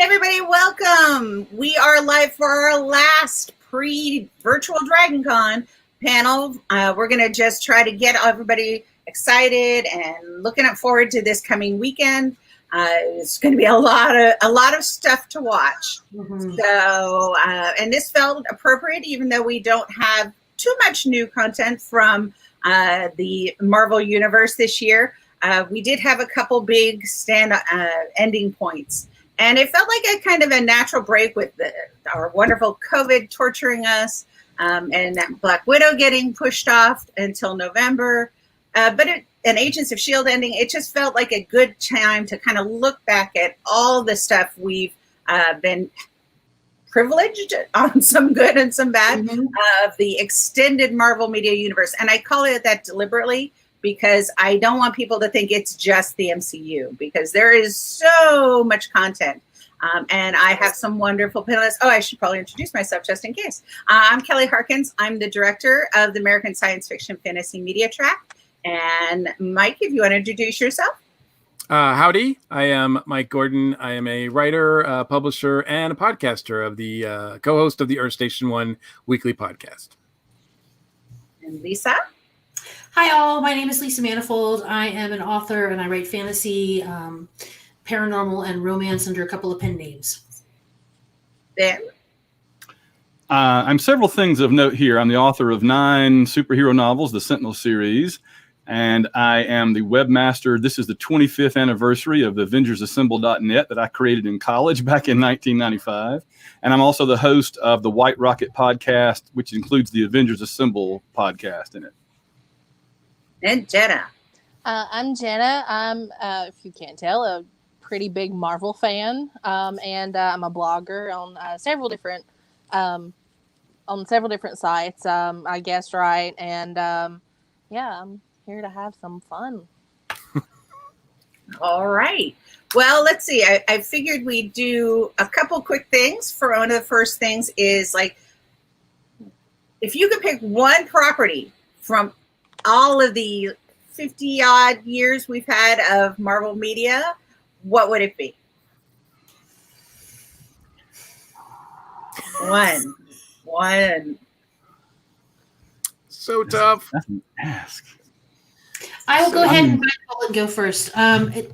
Everybody, welcome. We are live for our last pre-virtual DragonCon panel. We're going to just try to get everybody excited and looking forward to this coming weekend. It's going to be a lot of stuff to watch. Mm-hmm. So, and this felt appropriate, even though we don't have too much new content from the Marvel universe this year. We did have a couple big ending points. And it felt like a kind of a natural break with our wonderful COVID torturing us, and that Black Widow getting pushed off until November. But an Agents of S.H.I.E.L.D. ending, it just felt like a good time to kind of look back at all the stuff we've been privileged on, some good and some bad, of the extended Marvel Media Universe. And I call it that deliberately, because I don't want people to think it's just the MCU, because there is so much content. And I have some wonderful panelists. Oh, I should probably introduce myself just in case. I'm Kelly Harkins. I'm the director of the American Science Fiction Fantasy Media Track. And Mike, if you want to introduce yourself. Howdy, I am Mike Gordon. I am a writer, publisher, and a podcaster of the co-host of the Earth Station One weekly podcast. And Lisa? Hi, all. My name is Lisa Manifold. I am an author, and I write fantasy, paranormal, and romance under a couple of pen names. Ben? I'm several things of note here. I'm the author of 9 superhero novels, the Sentinel series, and I am the webmaster. This is the 25th anniversary of AvengersAssemble.net that I created in college back in 1995. And I'm also the host of the White Rocket podcast, which includes the Avengers Assemble podcast in it. And Jenna. I'm Jenna. I'm, if you can't tell, a pretty big Marvel fan, and I'm a blogger on several different sites. I guess, right? And yeah, I'm here to have some fun. All right. Well, let's see. I figured we'd do a couple quick things. For one of the first things is, like, if you could pick one property from all of the 50 odd years we've had of Marvel media, what would it be? One. So tough. Ask. I will go ahead and go first.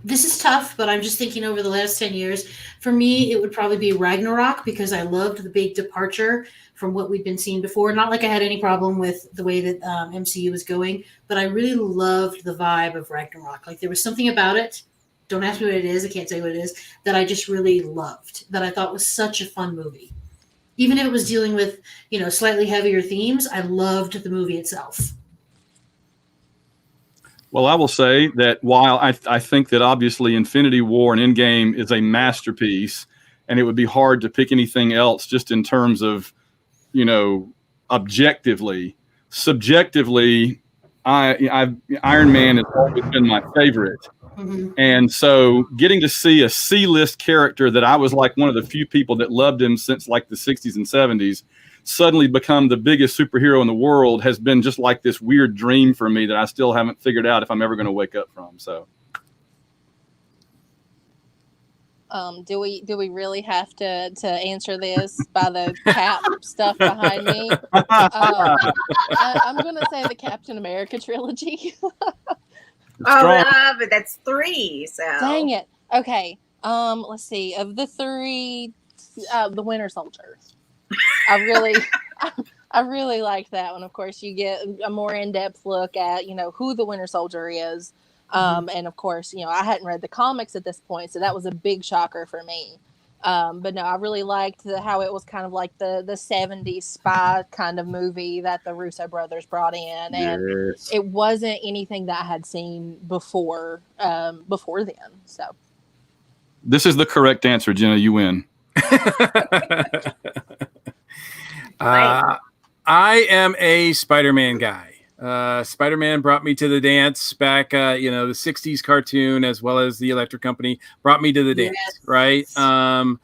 This is tough, but I'm just thinking over the last 10 years. For me, it would probably be Ragnarok, because I loved the big departure from what we'd been seeing before. Not like I had any problem with the way that MCU was going, but I really loved the vibe of Ragnarok. Like, there was something about it. Don't ask me what it is. I can't tell you what it is. That I just really loved. That I thought was such a fun movie. Even if it was dealing with, slightly heavier themes, I loved the movie itself. Well, I will say that while I think that obviously Infinity War and Endgame is a masterpiece, and it would be hard to pick anything else just in terms of, objectively. Subjectively, Iron Man has always been my favorite. Mm-hmm. And so getting to see a C-list character that I was like one of the few people that loved him since like the 60s and 70s suddenly become the biggest superhero in the world has been just like this weird dream for me that I still haven't figured out if I'm ever going to wake up from. So, do we really have to answer this by the Cap stuff behind me? I'm going to say the Captain America trilogy. But that's 3. So dang it. Okay. Let's see. Of the 3, the Winter Soldier. I really like that one. Of course, you get a more in-depth look at, who the Winter Soldier is. And of course, I hadn't read the comics at this point, so that was a big shocker for me. But no, I really liked how it was kind of like the 70s spy kind of movie that the Russo brothers brought in. And it wasn't anything that I had seen before then. So this is the correct answer, Jenna. You win. I am a Spider-Man guy. Spider-Man brought me to the dance back, the 60s cartoon, as well as the Electric Company brought me to the dance, right? The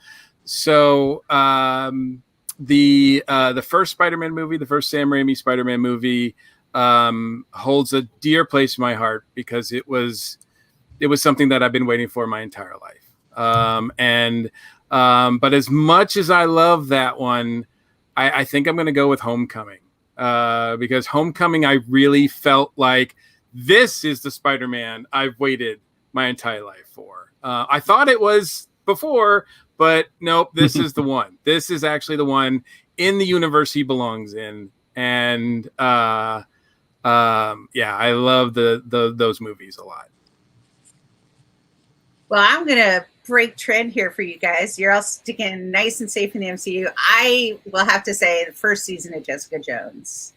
first Spider-Man movie, the first Sam Raimi Spider-Man movie, holds a dear place in my heart because it was something that I've been waiting for my entire life. And But as much as I love that one, I think I'm going to go with Homecoming, because Homecoming, I really felt like this is the Spider-Man I've waited my entire life for. I thought it was before, but nope, this is the one. This is actually the one in the universe he belongs in. And yeah, I love those movies a lot. Well, I'm going to break trend here for you guys. You're all sticking nice and safe in the MCU. I will have to say the first season of Jessica Jones.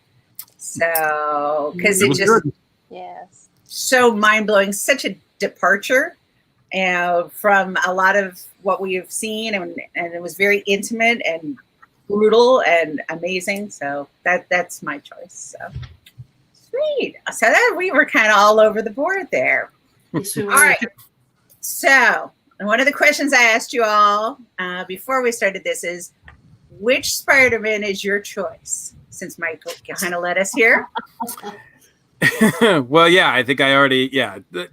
So, because it just Yes. so mind-blowing, such a departure from a lot of what we've seen, and it was very intimate and brutal and amazing. So that's my choice. So sweet. So that we were kind of all over the board there. Yes, we were. All right. So one of the questions I asked you all before we started this is, which Spider-Man is your choice? Since Michael kind of led us here. Well, yeah, I think I already,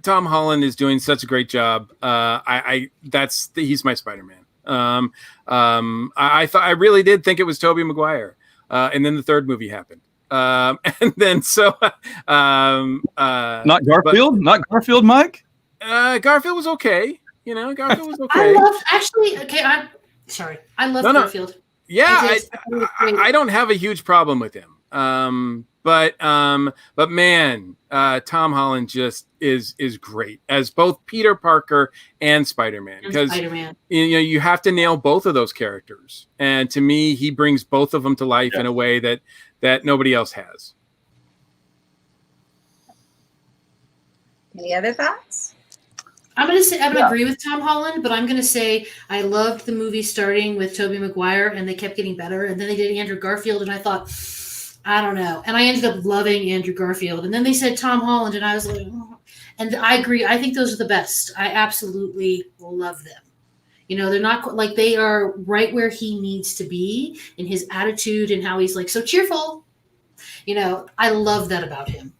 Tom Holland is doing such a great job. He's my Spider-Man. I really did think it was Tobey Maguire. And then the third movie happened. And then not Garfield, not Garfield, Mike. Garfield was okay. Garfield was okay. I love Garfield. Yeah, I don't have a huge problem with him. But man, Tom Holland just is great as both Peter Parker and Spider-Man, because you have to nail both of those characters, and to me, he brings both of them to life in a way that nobody else has. Any other thoughts? I'm gonna agree with Tom Holland, but I'm gonna say I loved the movie starting with Tobey Maguire, and they kept getting better, and then they did Andrew Garfield, and I thought, I don't know, and I ended up loving Andrew Garfield, and then they said Tom Holland, and I was like, oh. And I agree. I think those are the best. I absolutely love them. They're not like, they are right where he needs to be in his attitude and how he's like so cheerful. I love that about him.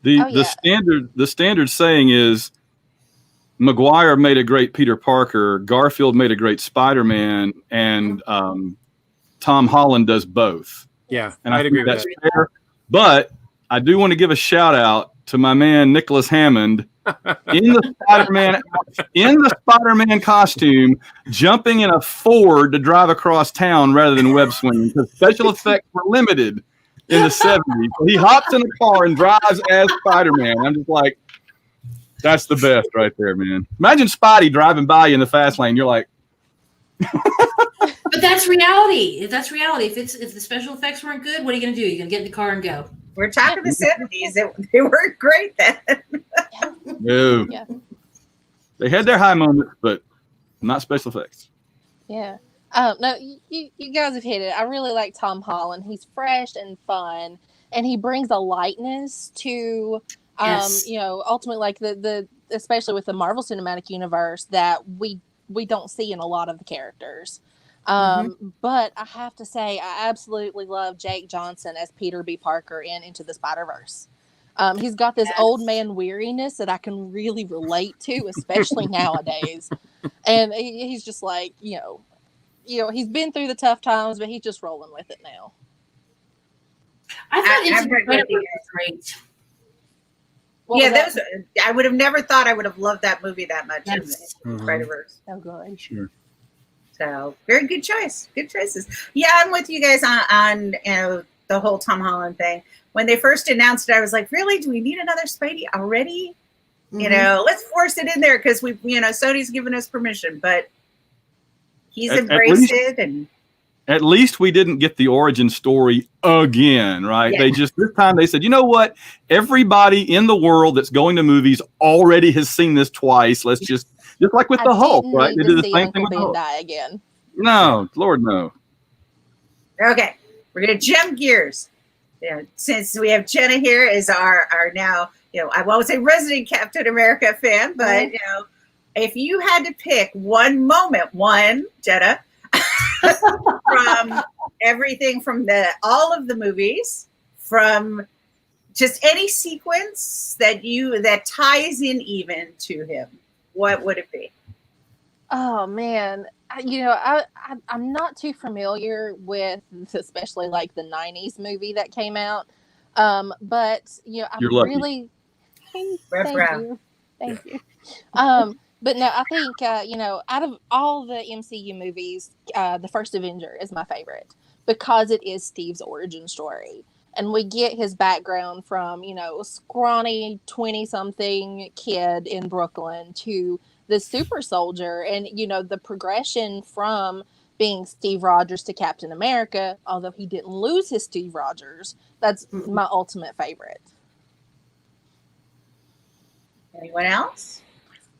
The standard saying is, Maguire made a great Peter Parker, Garfield made a great Spider-Man, and Tom Holland does both. Yeah, and I agree think with that's that. fair. But I do want to give a shout out to my man Nicholas Hammond in the Spider-Man costume, jumping in a Ford to drive across town rather than web swinging, because special effects were limited in the 70s. So he hops in a car and drives as Spider-Man. I'm just like, that's the best right there, man. Imagine Spidey driving by you in the fast lane. You're like, but that's reality. That's reality. If the special effects weren't good, what are you going to do? You're going to get in the car and go. We're talking the 70s. They weren't great then. No. Yeah. They had their high moments, but not special effects. Yeah. No, you guys have hit it. I really like Tom Holland. He's fresh and fun, and he brings a lightness to ultimately, like the especially with the Marvel Cinematic Universe, that we don't see in a lot of the characters. But I have to say, I absolutely love Jake Johnson as Peter B. Parker in Into the Spider-Verse. He's got this old man weariness that I can really relate to, especially nowadays. And he's just like, he's been through the tough times, but he's just rolling with it now. I thought Into the Spider-Verse was great. I would have never thought I would have loved that movie that much. Yes. Spider-Verse. Oh, good. Sure. So very good choice. Good choices. Yeah, I'm with you guys on the whole Tom Holland thing. When they first announced it, I was like, really? Do we need another Spidey already? Let's force it in there because we, Sony's given us permission, but he's embraced it. And at least we didn't get the origin story again, right? Yeah. This time they said, you know what? Everybody in the world that's going to movies already has seen this twice. Let's just like with the Hulk, right? They did the same thing with the Hulk. Die again. No, Lord, no. Okay, we're gonna jump gears. Since we have Jenna here as our now, I won't say resident Captain America fan, but if you had to pick one Jenna, from everything from all of the movies, from just any sequence that ties in even to him, what would it be? Oh man, I'm not too familiar with, especially like the '90s movie that came out. But I'm You're lucky. really thank Ruh-roh. you, thank you. But no, I think out of all the MCU movies, the first Avenger is my favorite because it is Steve's origin story. And we get his background from, a scrawny 20-something kid in Brooklyn to the super soldier, and the progression from being Steve Rogers to Captain America, although he didn't lose his Steve Rogers. That's my ultimate favorite. Anyone else?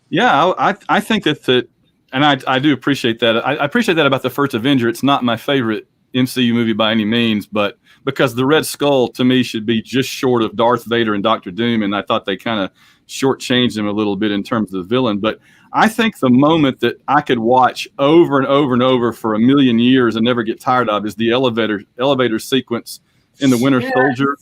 Yeah, I think that and I do appreciate that. I appreciate that about the first Avenger. It's not my favorite MCU movie by any means, but because the Red Skull to me should be just short of Darth Vader and Doctor Doom, and I thought they kind of shortchanged him a little bit in terms of the villain. But I think the moment that I could watch over and over and over for a million years and never get tired of is the elevator sequence in the Winter Soldier.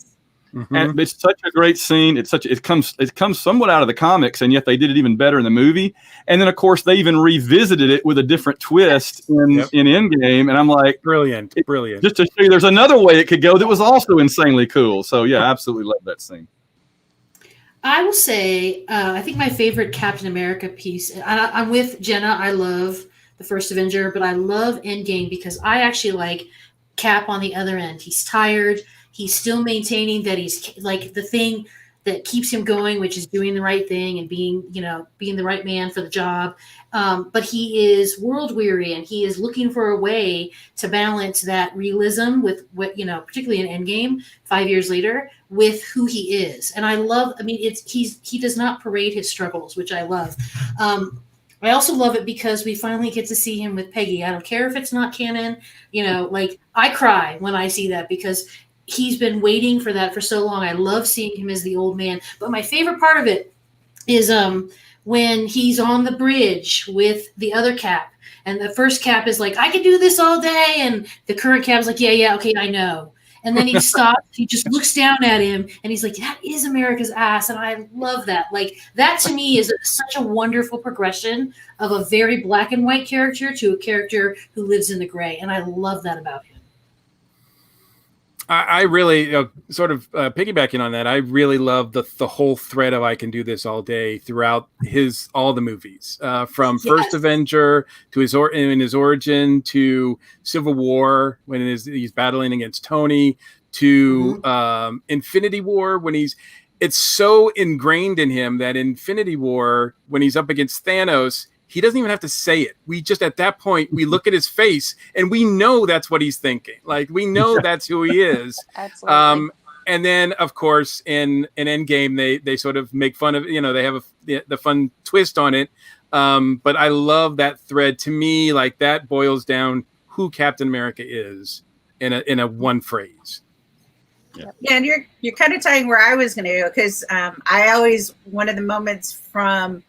Mm-hmm. And it's such a great scene. It comes somewhat out of the comics, and yet they did it even better in the movie. And then, of course, they even revisited it with a different twist in Endgame. And I'm like, brilliant. Just to show you, there's another way it could go that was also insanely cool. So yeah, I absolutely love that scene. I will say, I think my favorite Captain America piece. I'm with Jenna. I love the first Avenger, but I love Endgame because I actually like Cap on the other end. He's tired. He's still maintaining that he's like the thing that keeps him going, which is doing the right thing and being the right man for the job. But he is world weary, and he is looking for a way to balance that realism with what, particularly in Endgame 5 years later, with who he is. And I love, he does not parade his struggles, which I love. I also love it because we finally get to see him with Peggy. I don't care if it's not canon, I cry when I see that because he's been waiting for that for so long. I love seeing him as the old man. But my favorite part of it is when he's on the bridge with the other Cap. And the first Cap is like, I can do this all day. And the current Cap is like, yeah, okay, I know. And then he stops. He just looks down at him. And he's like, that is America's ass. And I love that. Like, that to me is such a wonderful progression of a very black and white character to a character who lives in the gray. And I love that about him. I really sort of piggybacking on that. I really love the whole thread of I can do this all day throughout all the movies, from First Avenger to his origin to Civil War when he's battling against Tony to Infinity War when it's so ingrained in him that Infinity War when he's up against Thanos, he doesn't even have to say it. We just, at that point, we look at his face and we know that's what he's thinking. Like, we know that's who he is. Absolutely. And then, of course, in Endgame, they sort of make fun of, they have the fun twist on it. But I love that thread. To me, like, that boils down who Captain America is in a one phrase. Yeah, and you're kind of tying where I was going to go because I always, one of the moments from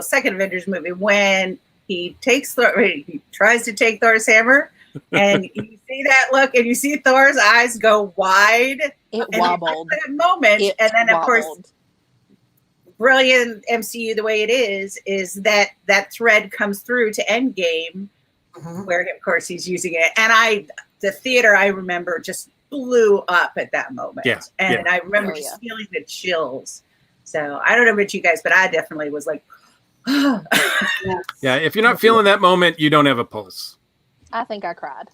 second Avengers movie when he tries to take Thor's hammer, and you see that look, and you see Thor's eyes go wide. It wobbled. That moment, and then of course, brilliant MCU the way it is that thread comes through to Endgame, where of course he's using it, and the theater I remember just blew up at that moment, and I remember just feeling the chills. So I don't know about you guys, but I definitely was like, yeah, if you're not feeling that moment, you don't have a pulse. I think I cried.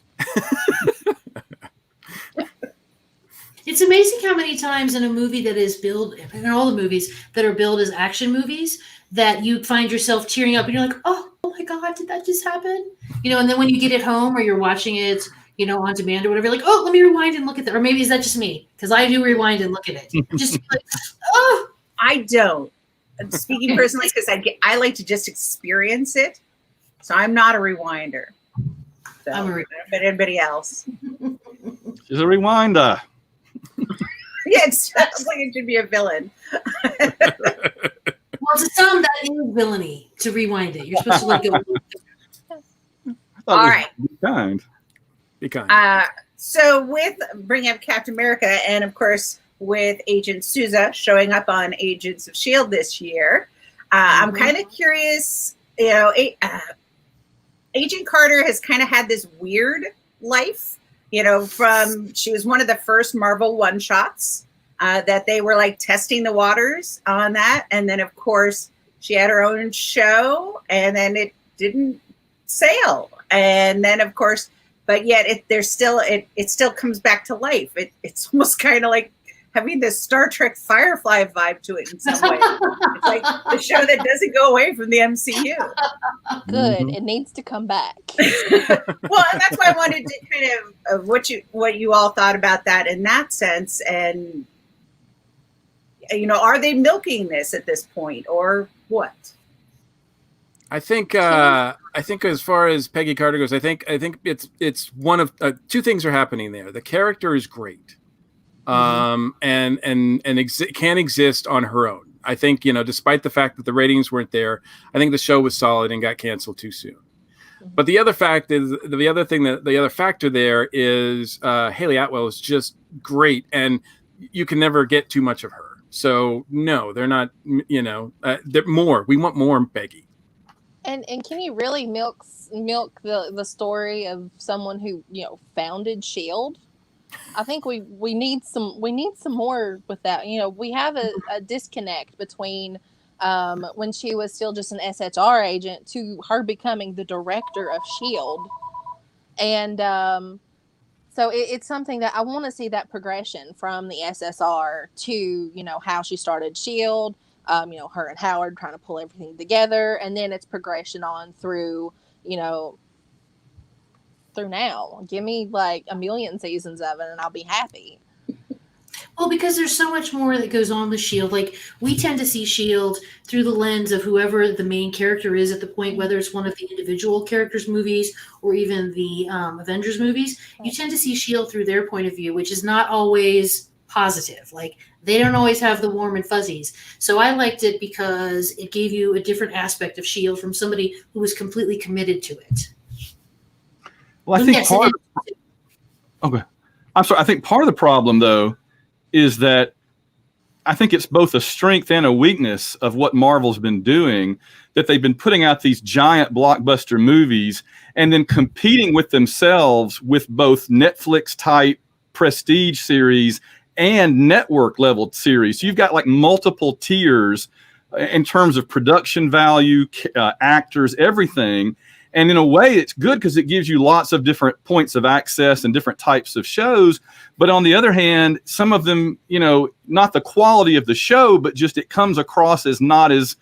It's amazing how many times in a movie that is billed, in all the movies that are billed as action movies, that you find yourself tearing up and you're like, oh my God, did that just happen? And then when you get it home or you're watching it, on demand or whatever, like, oh, let me rewind and look at that. Or maybe is that just me? Because I do rewind and look at it. Just like, oh. I don't. Speaking personally, because I like to just experience it. So I'm not a rewinder. So, I'm a rewinder. But anybody else? She's a rewinder. Yeah, it sounds like it should be a villain. Well, to some, that is villainy, to rewind it. You're supposed to let go. All right. Be kind. So with bringing up Captain America, and of course, with Agent Sousa showing up on Agents of S.H.I.E.L.D. this year. I'm kind of curious you know, Agent Carter has kind of had this weird life, you know, from she was one of the first Marvel one-shots that they were like testing the waters on that. And then, of course, she had her own show and then it didn't sail. And then, of course, but yet it still comes back to life. It's almost kind of like having this Star Trek Firefly vibe to it in some way. It's like the show that doesn't go away from the MCU. Good. It needs to come back. Well, and that's why I wanted to kind of what you all thought about that in that sense. And, you know, are they milking this at this point or what? I think as far as Peggy Carter goes, I think it's one of two things are happening there. The character is great. Can exist on her own. I think, you know, despite the fact that the ratings weren't there, I think the show was solid and got canceled too soon. But the other factor there is Haley Atwell is just great, and you can never get too much of her. So no, they're not. You know, they're more. We want more Peggy. And can you really milk the story of someone who, you know, founded SHIELD? I think we need some more with that. You know, we have a disconnect between when she was still just an SHR agent to her becoming the director of SHIELD, and so it's something that I want to see that progression from the SSR to, you know, how she started SHIELD. You know, her and Howard trying to pull everything together, and then it's progression on through, you know, through now. Give me like a million seasons of it and I'll be happy. Well, because there's so much more that goes on with SHIELD. Like, we tend to see SHIELD through the lens of whoever the main character is at the point, whether it's one of the individual characters' movies or even the Avengers movies. You tend to see SHIELD through their point of view, which is not always positive. Like, they don't always have the warm and fuzzies. So I liked it because it gave you a different aspect of SHIELD from somebody who was completely committed to it. Well, I think I think part of the problem, though, is that I think it's both a strength and a weakness of what Marvel's been doing, that they've been putting out these giant blockbuster movies and then competing with themselves with both Netflix type prestige series and network level series. So you've got like multiple tiers in terms of production value, actors, everything. And in a way, it's good because it gives you lots of different points of access and different types of shows. But on the other hand, some of them, you know, not the quality of the show, but just it comes across as not as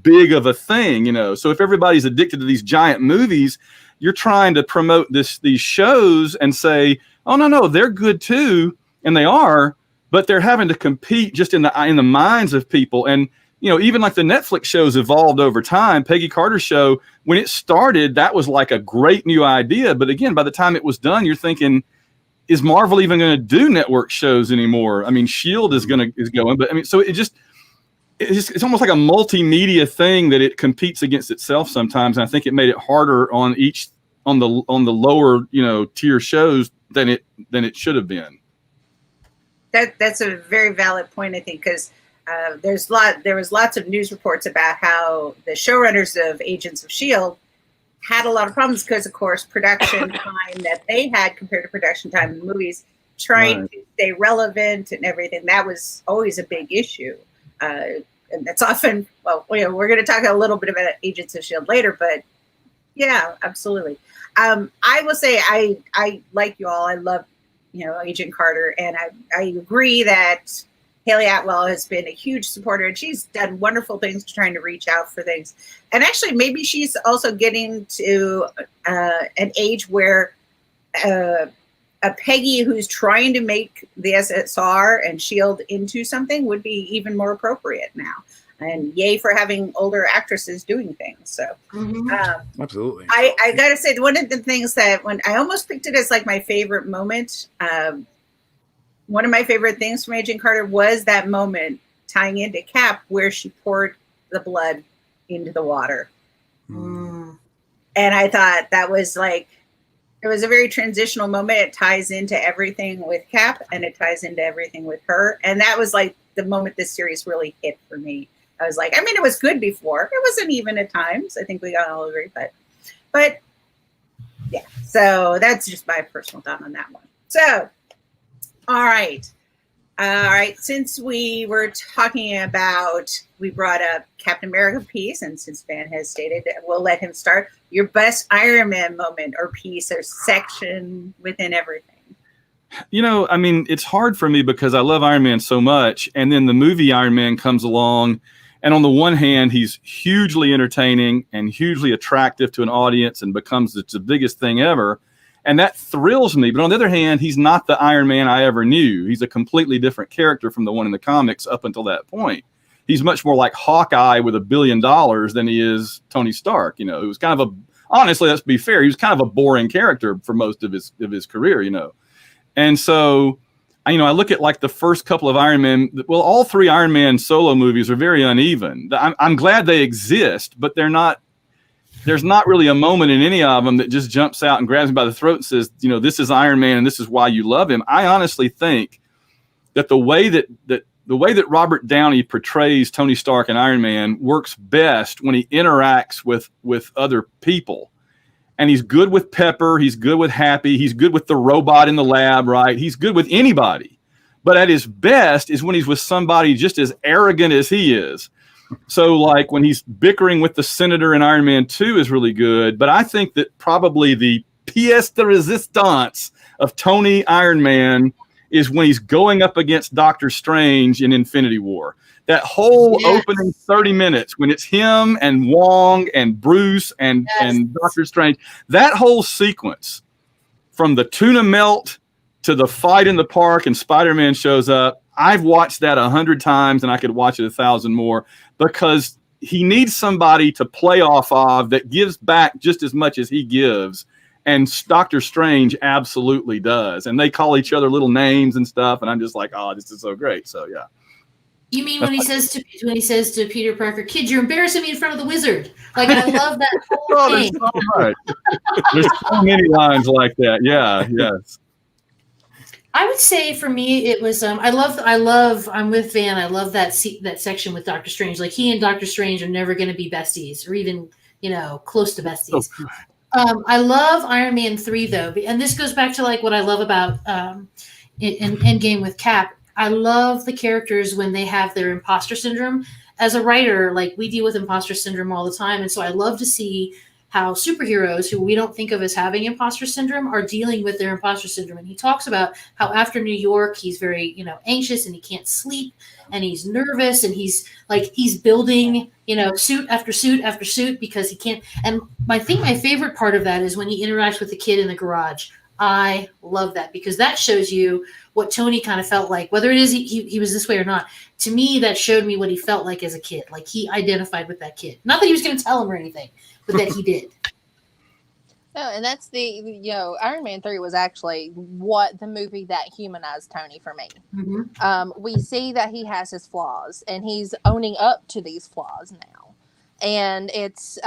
big of a thing, you know. So if everybody's addicted to these giant movies, you're trying to promote these shows and say, oh, no, they're good too. And they are, but they're having to compete just in the minds of people. And, you know, even like the Netflix shows evolved over time. Peggy Carter's show, when it started, that was like a great new idea. But again, by the time it was done, you're thinking, is Marvel even going to do network shows anymore? I mean, SHIELD is going, but I mean, so it's almost like a multimedia thing that it competes against itself sometimes. And I think it made it harder on the lower, you know, tier shows than it should have been. That's a very valid point, I think, because there was lots of news reports about how the showrunners of Agents of S.H.I.E.L.D. had a lot of problems because, of course, production time that they had compared to production time in movies, trying to stay relevant and everything, that was always a big issue. And that's often, well, you know, we're going to talk a little bit about Agents of S.H.I.E.L.D. later, but yeah, absolutely. I will say I like you all. I love, you know, Agent Carter, and I agree that Haley Atwell has been a huge supporter, and she's done wonderful things trying to reach out for things. And actually, maybe she's also getting to an age where a Peggy who's trying to make the SSR and S.H.I.E.L.D. into something would be even more appropriate now. And yay for having older actresses doing things. So, absolutely. I got to say, one of the things that when I almost picked it as like my favorite moment, one of my favorite things from Agent Carter was that moment tying into Cap where she poured the blood into the water. And I thought that was like, it was a very transitional moment. It ties into everything with Cap and it ties into everything with her. And that was like the moment this series really hit for me. I was like, I mean, it was good before. It wasn't even at times. I think we got all agree, but yeah. So that's just my personal thought on that one. So, all right. Since we were talking about, we brought up Captain America piece, and since Van has stated, we'll let him start. Your best Iron Man moment or piece or section within everything. You know, I mean, it's hard for me because I love Iron Man so much, and then the movie Iron Man comes along, and on the one hand, he's hugely entertaining and hugely attractive to an audience and becomes the biggest thing ever. And that thrills me. But on the other hand, he's not the Iron Man I ever knew. He's a completely different character from the one in the comics up until that point. He's much more like Hawkeye with $1 billion than he is Tony Stark. You know, it was kind of honestly, let's be fair, he was kind of a boring character for most of his career, you know. And so, you know, I look at like the first couple of Iron Man. Well, all 3 Iron Man solo movies are very uneven. I'm glad they exist, but they're not. There's not really a moment in any of them that just jumps out and grabs me by the throat and says, you know, this is Iron Man and this is why you love him. I honestly think that the way that Robert Downey portrays Tony Stark and Iron Man works best when he interacts with other people. And he's good with Pepper. He's good with Happy. He's good with the robot in the lab, right? He's good with anybody. But at his best is when he's with somebody just as arrogant as he is. So, like, when he's bickering with the senator in Iron Man 2 is really good. But I think that probably the pièce de résistance of Tony Iron Man is when he's going up against Doctor Strange in Infinity War. That whole opening 30 minutes when it's him and Wong and Bruce and Doctor Strange, that whole sequence from the tuna melt to the fight in the park and Spider-Man shows up, I've watched that 100 times and I could watch it 1,000 more because he needs somebody to play off of that gives back just as much as he gives. And Doctor Strange absolutely does. And they call each other little names and stuff. And I'm just like, oh, this is so great. So, yeah. You mean when he says to Peter Parker, "Kid, you're embarrassing me in front of the wizard." Like, I love that whole thing. So right. There's so many lines like that. Yeah, yes. I would say for me, it was I'm with Van. I love that section with Doctor Strange. Like, he and Doctor Strange are never going to be besties or even, you know, close to besties. I love Iron Man 3 though, and this goes back to like what I love about in Endgame with Cap. I love the characters when they have their imposter syndrome. As a writer, like, we deal with imposter syndrome all the time, and so I love to see how superheroes who we don't think of as having imposter syndrome are dealing with their imposter syndrome. And he talks about how after New York, he's very, you know, anxious and he can't sleep and he's nervous and he's building, you know, suit after suit after suit because he can't. And I think my favorite part of that is when he interacts with the kid in the garage. I love that because that shows you what Tony kind of felt like, whether it is he was this way or not. To me, that showed me what he felt like as a kid. Like, he identified with that kid. Not that he was going to tell him or anything, but that he did. No, and that's Iron Man 3 was actually what the movie that humanized Tony for me. Mm-hmm. We see that he has his flaws, and he's owning up to these flaws now. And it's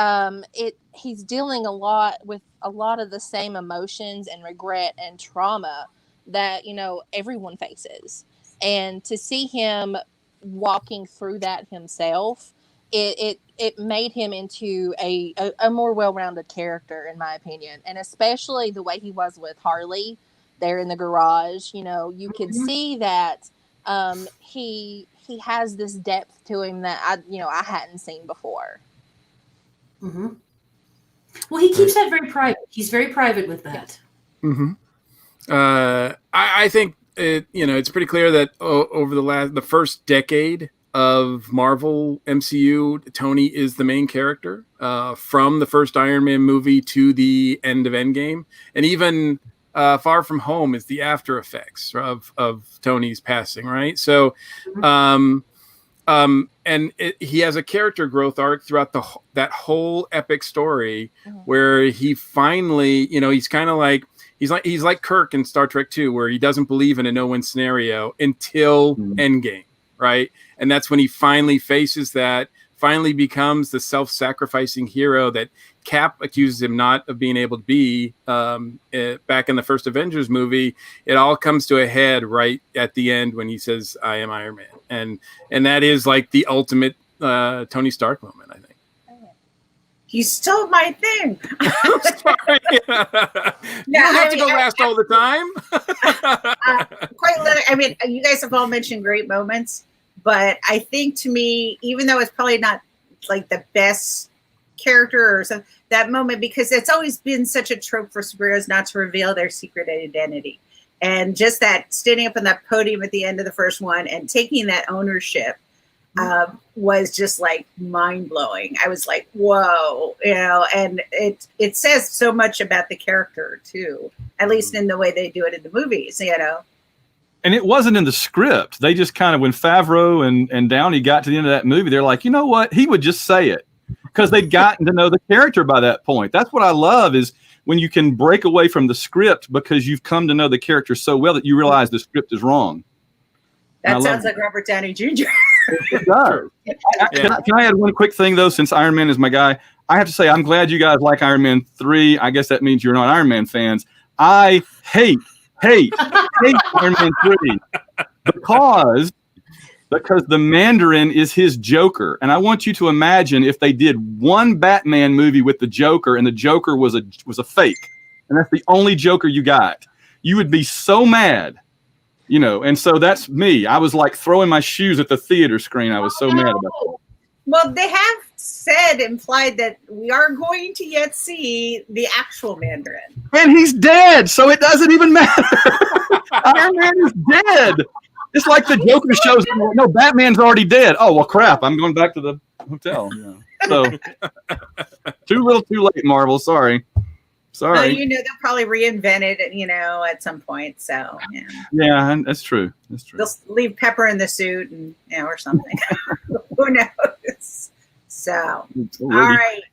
he's dealing a lot with a lot of the same emotions and regret and trauma that, you know, everyone faces. And to see him walking through that himself, it made him into a more well-rounded character, in my opinion. And especially the way he was with Harley there in the garage, you know, you could see that he has this depth to him that I hadn't seen before. Mm-hmm. Well, he keeps that very private. He's very private with that. Mm-hmm. I think it's pretty clear that over the first decade of Marvel MCU, Tony is the main character from the first Iron Man movie to the end of Endgame, and even Far From Home is the after effects of Tony's passing, right? So, he has a character growth arc throughout that whole epic story, where he finally, he's kind of like he's like Kirk in Star Trek 2, where he doesn't believe in a no-win scenario until Endgame, right? And that's when he finally faces that, finally becomes the self-sacrificing hero that Cap accuses him not of being able to be back in the first Avengers movie. It all comes to a head right at the end when he says, "I am Iron Man." And that is like the ultimate Tony Stark moment, I think. You stole my thing. Sorry. You don't have to go last all the time. Quite literally. I mean, you guys have all mentioned great moments, but I think to me, even though it's probably not like the best character or something, that moment, because it's always been such a trope for superheroes not to reveal their secret identity. And just that standing up on that podium at the end of the first one and taking that ownership was just like mind blowing. I was like, whoa, and it says so much about the character too, at least in the way they do it in the movies, And it wasn't in the script. They just kind of, when Favreau and Downey got to the end of that movie, they're like, you know what? He would just say it because they'd gotten to know the character by that point. That's what I love is when you can break away from the script because you've come to know the character so well that you realize the script is wrong. That sounds like Robert Downey Jr. It does. Can I add one quick thing, though, since Iron Man is my guy? I have to say, I'm glad you guys like Iron Man 3. I guess that means you're not Iron Man fans. I hate Iron Man 3 because the Mandarin is his Joker. And I want you to imagine if they did one Batman movie with the Joker and the Joker was a fake, and that's the only Joker you got. You would be so mad. And so that's me. I was like throwing my shoes at the theater screen. I was so mad about that. Well, they have implied that we are going to yet see the actual Mandarin. And he's dead, so it doesn't even matter. Iron Man is dead. It's like the Joker shows up. No, Batman's already dead. Oh, well, crap. I'm going back to the hotel. So, too little, too late, Marvel. Sorry. They'll probably reinvent it, at some point. So, yeah, that's true. They'll leave Pepper in the suit and or something. Who knows? So, all right.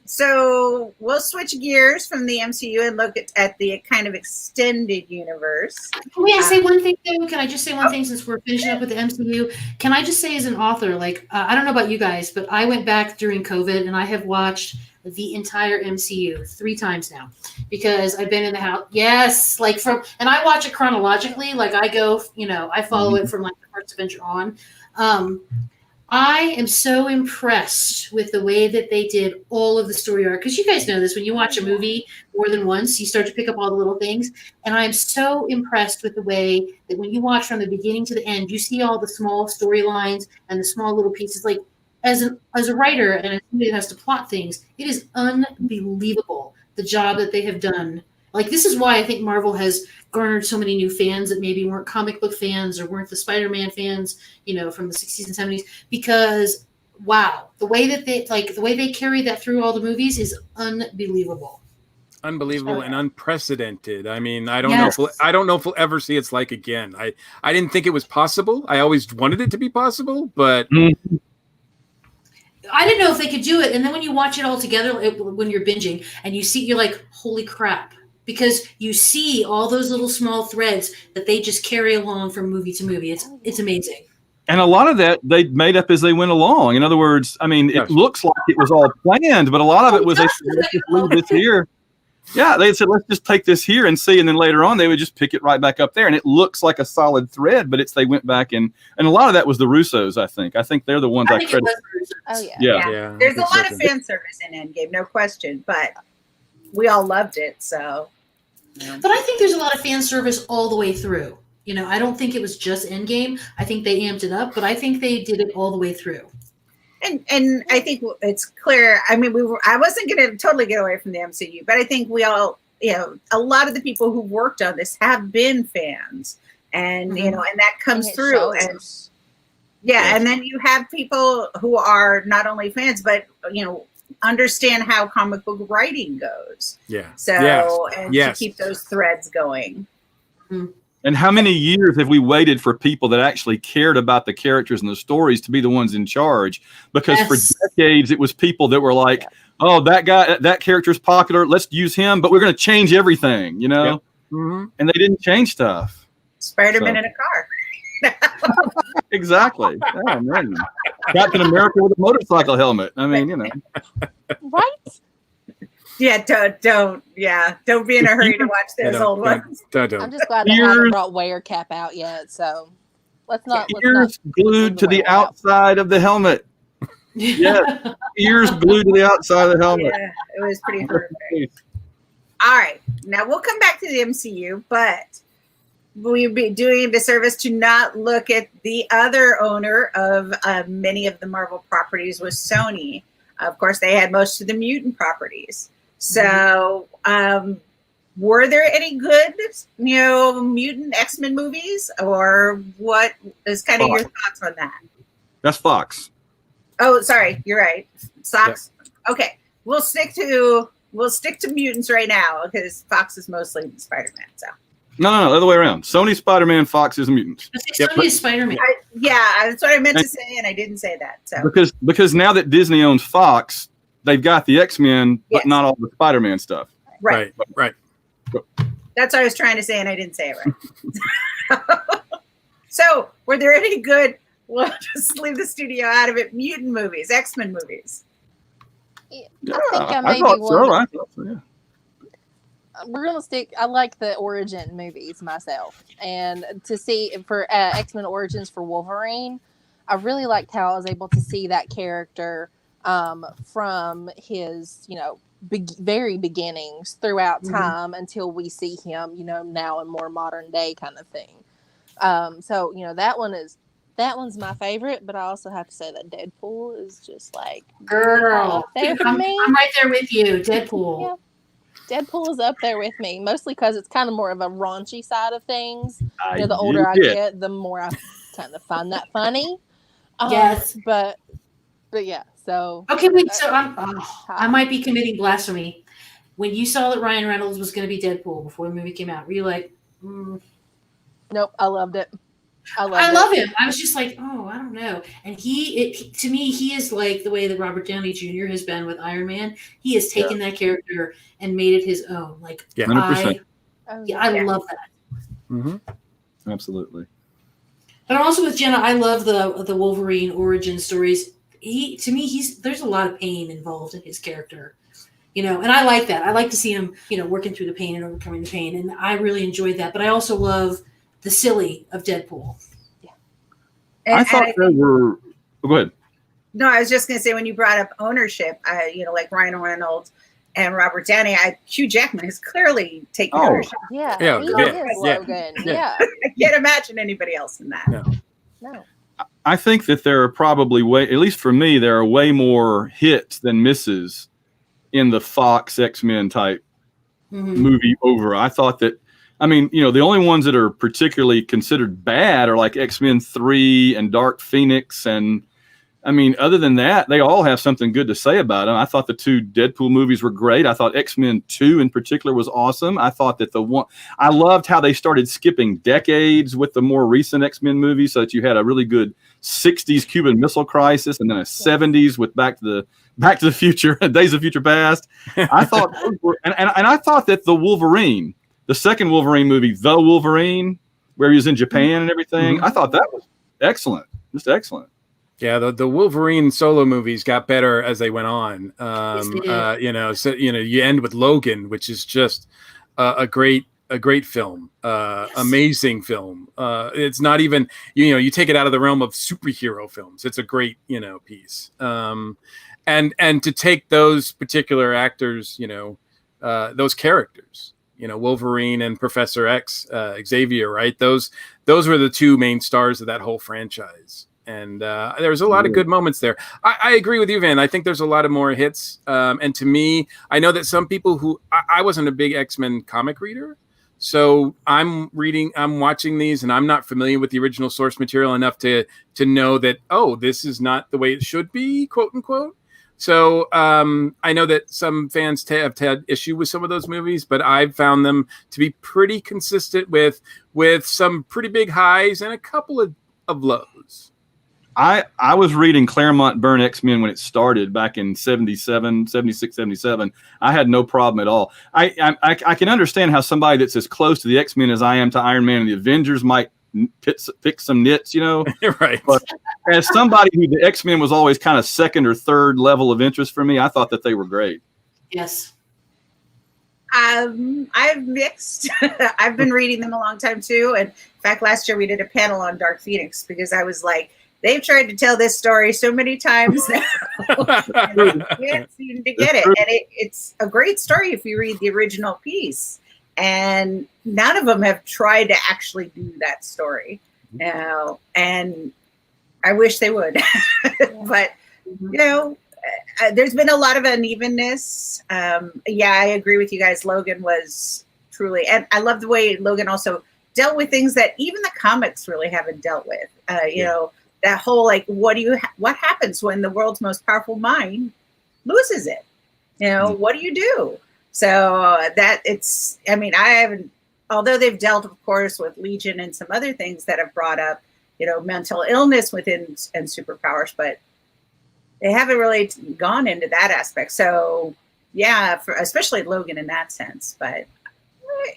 So we'll switch gears from the MCU and look at the kind of extended universe. Can I say one thing, though? Can I just say one thing since we're finishing up with the MCU? Can I just say as an author, I don't know about you guys, but I went back during COVID and I have watched the entire MCU 3 times now because I've been in the house. Yes, and I watch it chronologically. I go, I follow it from the first Avenger on. I am so impressed with the way that they did all of the story arc. Because you guys know this, when you watch a movie more than once, you start to pick up all the little things. And I'm so impressed with the way that when you watch from the beginning to the end, you see all the small storylines and the small little pieces. As a writer and as somebody that has to plot things, it is unbelievable the job that they have done. This is why I think Marvel has garnered so many new fans that maybe weren't comic book fans or weren't the Spider-Man fans, from the 60s and 70s, because wow, the way that they carry that through all the movies is unbelievable. Unbelievable and unprecedented. I mean, I don't know if we'll ever see it's like again. I didn't think it was possible. I always wanted it to be possible, but I didn't know if they could do it. And then when you watch it all together, when you're binging and you see, you're like, holy crap. Because you see all those little small threads that they just carry along from movie to movie. It's amazing. And a lot of that they made up as they went along. In other words, I mean, it looks like it was all planned, but a lot of it was they said, let's just leave this here. Yeah, they said, let's just take this here and see. And then later on, they would just pick it right back up there. And it looks like a solid thread, but they went back and a lot of that was the Russos, I think. I think they're the ones I credit. Oh, yeah. Yeah. There's a lot of fan service in Endgame, no question. But we all loved it, so. But I think there's a lot of fan service all the way through. I don't think it was just Endgame. I think they amped it up, but I think they did it all the way through. And I think it's clear. I mean, I wasn't going to totally get away from the MCU, but I think we all, a lot of the people who worked on this have been fans, and and that comes through. Shows. And then you have people who are not only fans, but understand how comic book writing goes. Yeah. So to keep those threads going. Mm-hmm. And how many years have we waited for people that actually cared about the characters and the stories to be the ones in charge? Because for decades, it was people that were like, oh, that character's popular. Let's use him, but we're going to change everything, Mm-hmm. And they didn't change stuff. Spider-Man in a car. Exactly. Oh, man. Captain America with a motorcycle helmet. I mean, Right? Yeah, don't be in a hurry to watch those old ones. Don't. I'm just glad they haven't brought Wear Cap out yet. So let's not. Ears glued to the outside of the helmet. Yes, ears glued to the outside of the helmet. Yeah, it was pretty horrific. All right, now we'll come back to the MCU, but we'd be doing a disservice to not look at the other owner of many of the Marvel properties was Sony. Of course, they had most of the mutant properties. So, were there any good, mutant X-Men movies, or what is kind of your thoughts on that? That's Fox. Oh, sorry, you're right. Fox. Yep. Okay, we'll stick to mutants right now because Fox is mostly Spider-Man. So. No, other way around. Sony Spider-Man, Fox is mutants. Sony is Spider-Man. That's what I meant to say, and I didn't say that. So because now that Disney owns Fox, they've got the X-Men, but not all the Spider-Man stuff. Right. That's what I was trying to say, and I didn't say it right. So, were there any good? We'll just leave the studio out of it. Mutant movies, X-Men movies. I thought so. Yeah. We're gonna stick. I like the origin movies myself, and to see for X-Men Origins for Wolverine, I really liked how I was able to see that character from his very beginnings throughout time until we see him now in more modern day kind of thing. So that one's my favorite, but I also have to say that Deadpool is just like girl. I'm right there with you, Deadpool. Yeah. Deadpool is up there with me, mostly because it's kind of more of a raunchy side of things. The older I get, the more I kind of find that funny. Yes, but yeah. So okay, wait. So I might be committing blasphemy. When you saw that Ryan Reynolds was going to be Deadpool before the movie came out, were you like, Nope, I loved it. I love him. I was just like, I don't know. And to me, he is like the way that Robert Downey Jr. has been with Iron Man. He has taken that character and made it his own. Like, 100%. I love that. Mm-hmm. Absolutely. But also with Jenna, I love the Wolverine origin stories. There's a lot of pain involved in his character, and I like that. I like to see him, working through the pain and overcoming the pain, and I really enjoyed that. But I also love the silly of Deadpool. Yeah. I thought there were. Go ahead. No, I was just going to say when you brought up ownership, like Ryan Reynolds and Robert Downey, Hugh Jackman has clearly taken ownership. Yeah. Logan. Yeah. I can't imagine anybody else in that. No. I think that there are probably at least for me, there are way more hits than misses in the Fox X-Men type movie over. I thought that. The only ones that are particularly considered bad are like X-Men 3 and Dark Phoenix. And other than that, they all have something good to say about them. I thought the 2 Deadpool movies were great. I thought X-Men 2 in particular was awesome. I thought that I loved how they started skipping decades with the more recent X-Men movies so that you had a really good 60s Cuban Missile Crisis and then a 70s with Back to the Future, Days of Future Past. I thought, and I thought that the second Wolverine movie, The Wolverine, where he was in Japan and everything, I thought that was excellent. Just excellent. Yeah, the Wolverine solo movies got better as they went on. You end with Logan, which is just a great film, amazing film. It's not even you take it out of the realm of superhero films. It's a great piece. And to take those particular actors, those characters. Wolverine and Professor X, Xavier, right? Those were the 2 main stars of that whole franchise. And there was a lot of good moments there. I agree with you, Van. I think there's a lot of more hits. And to me, I know that some people who I wasn't a big X-Men comic reader. So I'm watching these and I'm not familiar with the original source material enough to know that, this is not the way it should be, quote unquote. So I know that some fans have had issue with some of those movies, but I've found them to be pretty consistent with some pretty big highs and a couple of lows. I was reading Claremont Byrne X-Men when it started back in 76, 77. I had no problem at all. I can understand how somebody that's as close to the X-Men as I am to Iron Man and the Avengers might pick some nits, Right. But as somebody who the X-Men was always kind of second or third level of interest for me, I thought that they were great. Yes. I've mixed. I've been reading them a long time too. And in fact, last year we did a panel on Dark Phoenix because I was like, they've tried to tell this story so many times now, and they can't seem to get it. And it's a great story if you read the original piece. And none of them have tried to actually do that story now. And I wish they would. But, there's been a lot of unevenness. Yeah, I agree with you guys. Logan was truly, and I love the way Logan also dealt with things that even the comics really haven't dealt with. That whole like, what happens when the world's most powerful mind loses it? What do you do? So that I haven't, although they've dealt, of course, with Legion and some other things that have brought up, mental illness within and superpowers, but they haven't really gone into that aspect. So yeah, especially Logan in that sense. But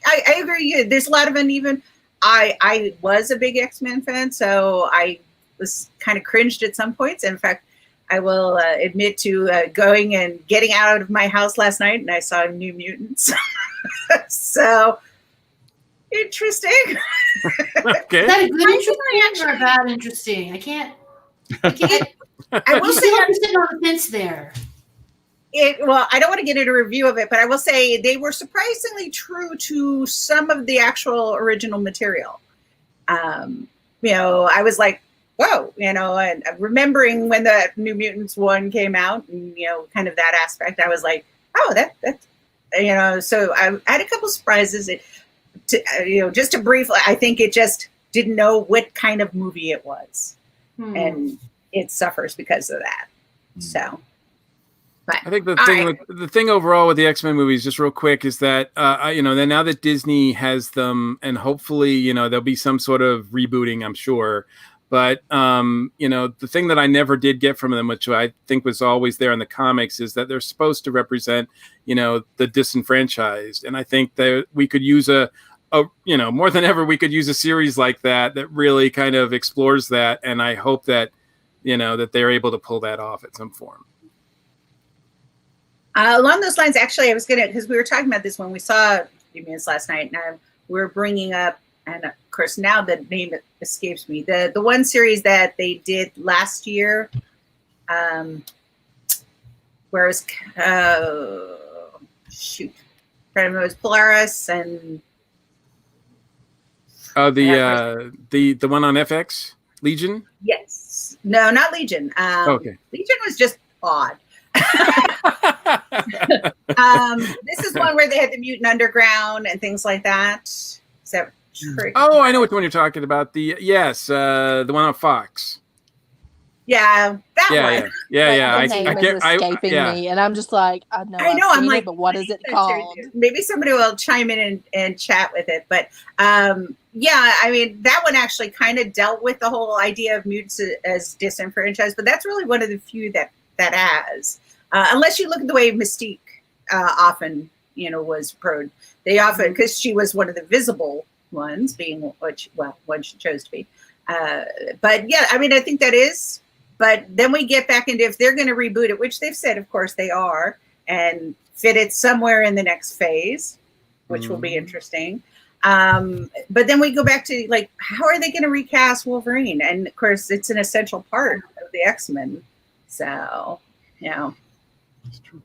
I agree. There's a lot of uneven. I was a big X-Men fan, so I was kind of cringed at some points. In fact, I will admit to going and getting out of my house last night, and I saw New Mutants. So interesting. Okay. Is that a good interesting or a bad interesting? I can't. I will say I'm sitting on the fence there. Well, I don't want to get into a review of it, but I will say they were surprisingly true to some of the actual original material. I was like, whoa, and remembering when the New Mutants 1 came out and, kind of that aspect, I was like, oh, that's, so I had a couple surprises. Just to briefly, I think it just didn't know what kind of movie it was. And it suffers because of that. So. But, I think the thing overall with the X-Men movies, just real quick, is that then now that Disney has them, and hopefully there'll be some sort of rebooting, I'm sure. But the thing that I never did get from them, which I think was always there in the comics, is that they're supposed to represent the disenfranchised, and I think that we could use a more than ever we could use a series like that really kind of explores that, and I hope that that they're able to pull that off at some form. Along those lines, actually, I was because we were talking about this when we saw New Mutants last night, and we're bringing up, and of course now the name escapes me, the one series that they did last year, where it was Polaris and the one on FX, Legion. Yes, no, not Legion. Okay, Legion was just odd. This is one where they had the Mutant Underground and things like that. Is that true? Oh, I know which one you're talking about. The one on Fox. Yeah, that one. Yeah. The name is escaping me, and I'm just like, I know. I'm like, but what is it called? Maybe somebody will chime in and chat with it. But that one actually kind of dealt with the whole idea of mutants as disenfranchised. But that's really one of the few that has. Unless you look at the way Mystique often, was prone. They often, because she was one of the visible ones, being one she chose to be. But yeah, I think that is. But then we get back into if they're going to reboot it, which they've said, of course, they are, and fit it somewhere in the next phase, which will be interesting. But then we go back to like, how are they going to recast Wolverine? And of course, it's an essential part of the X-Men. So, That's true.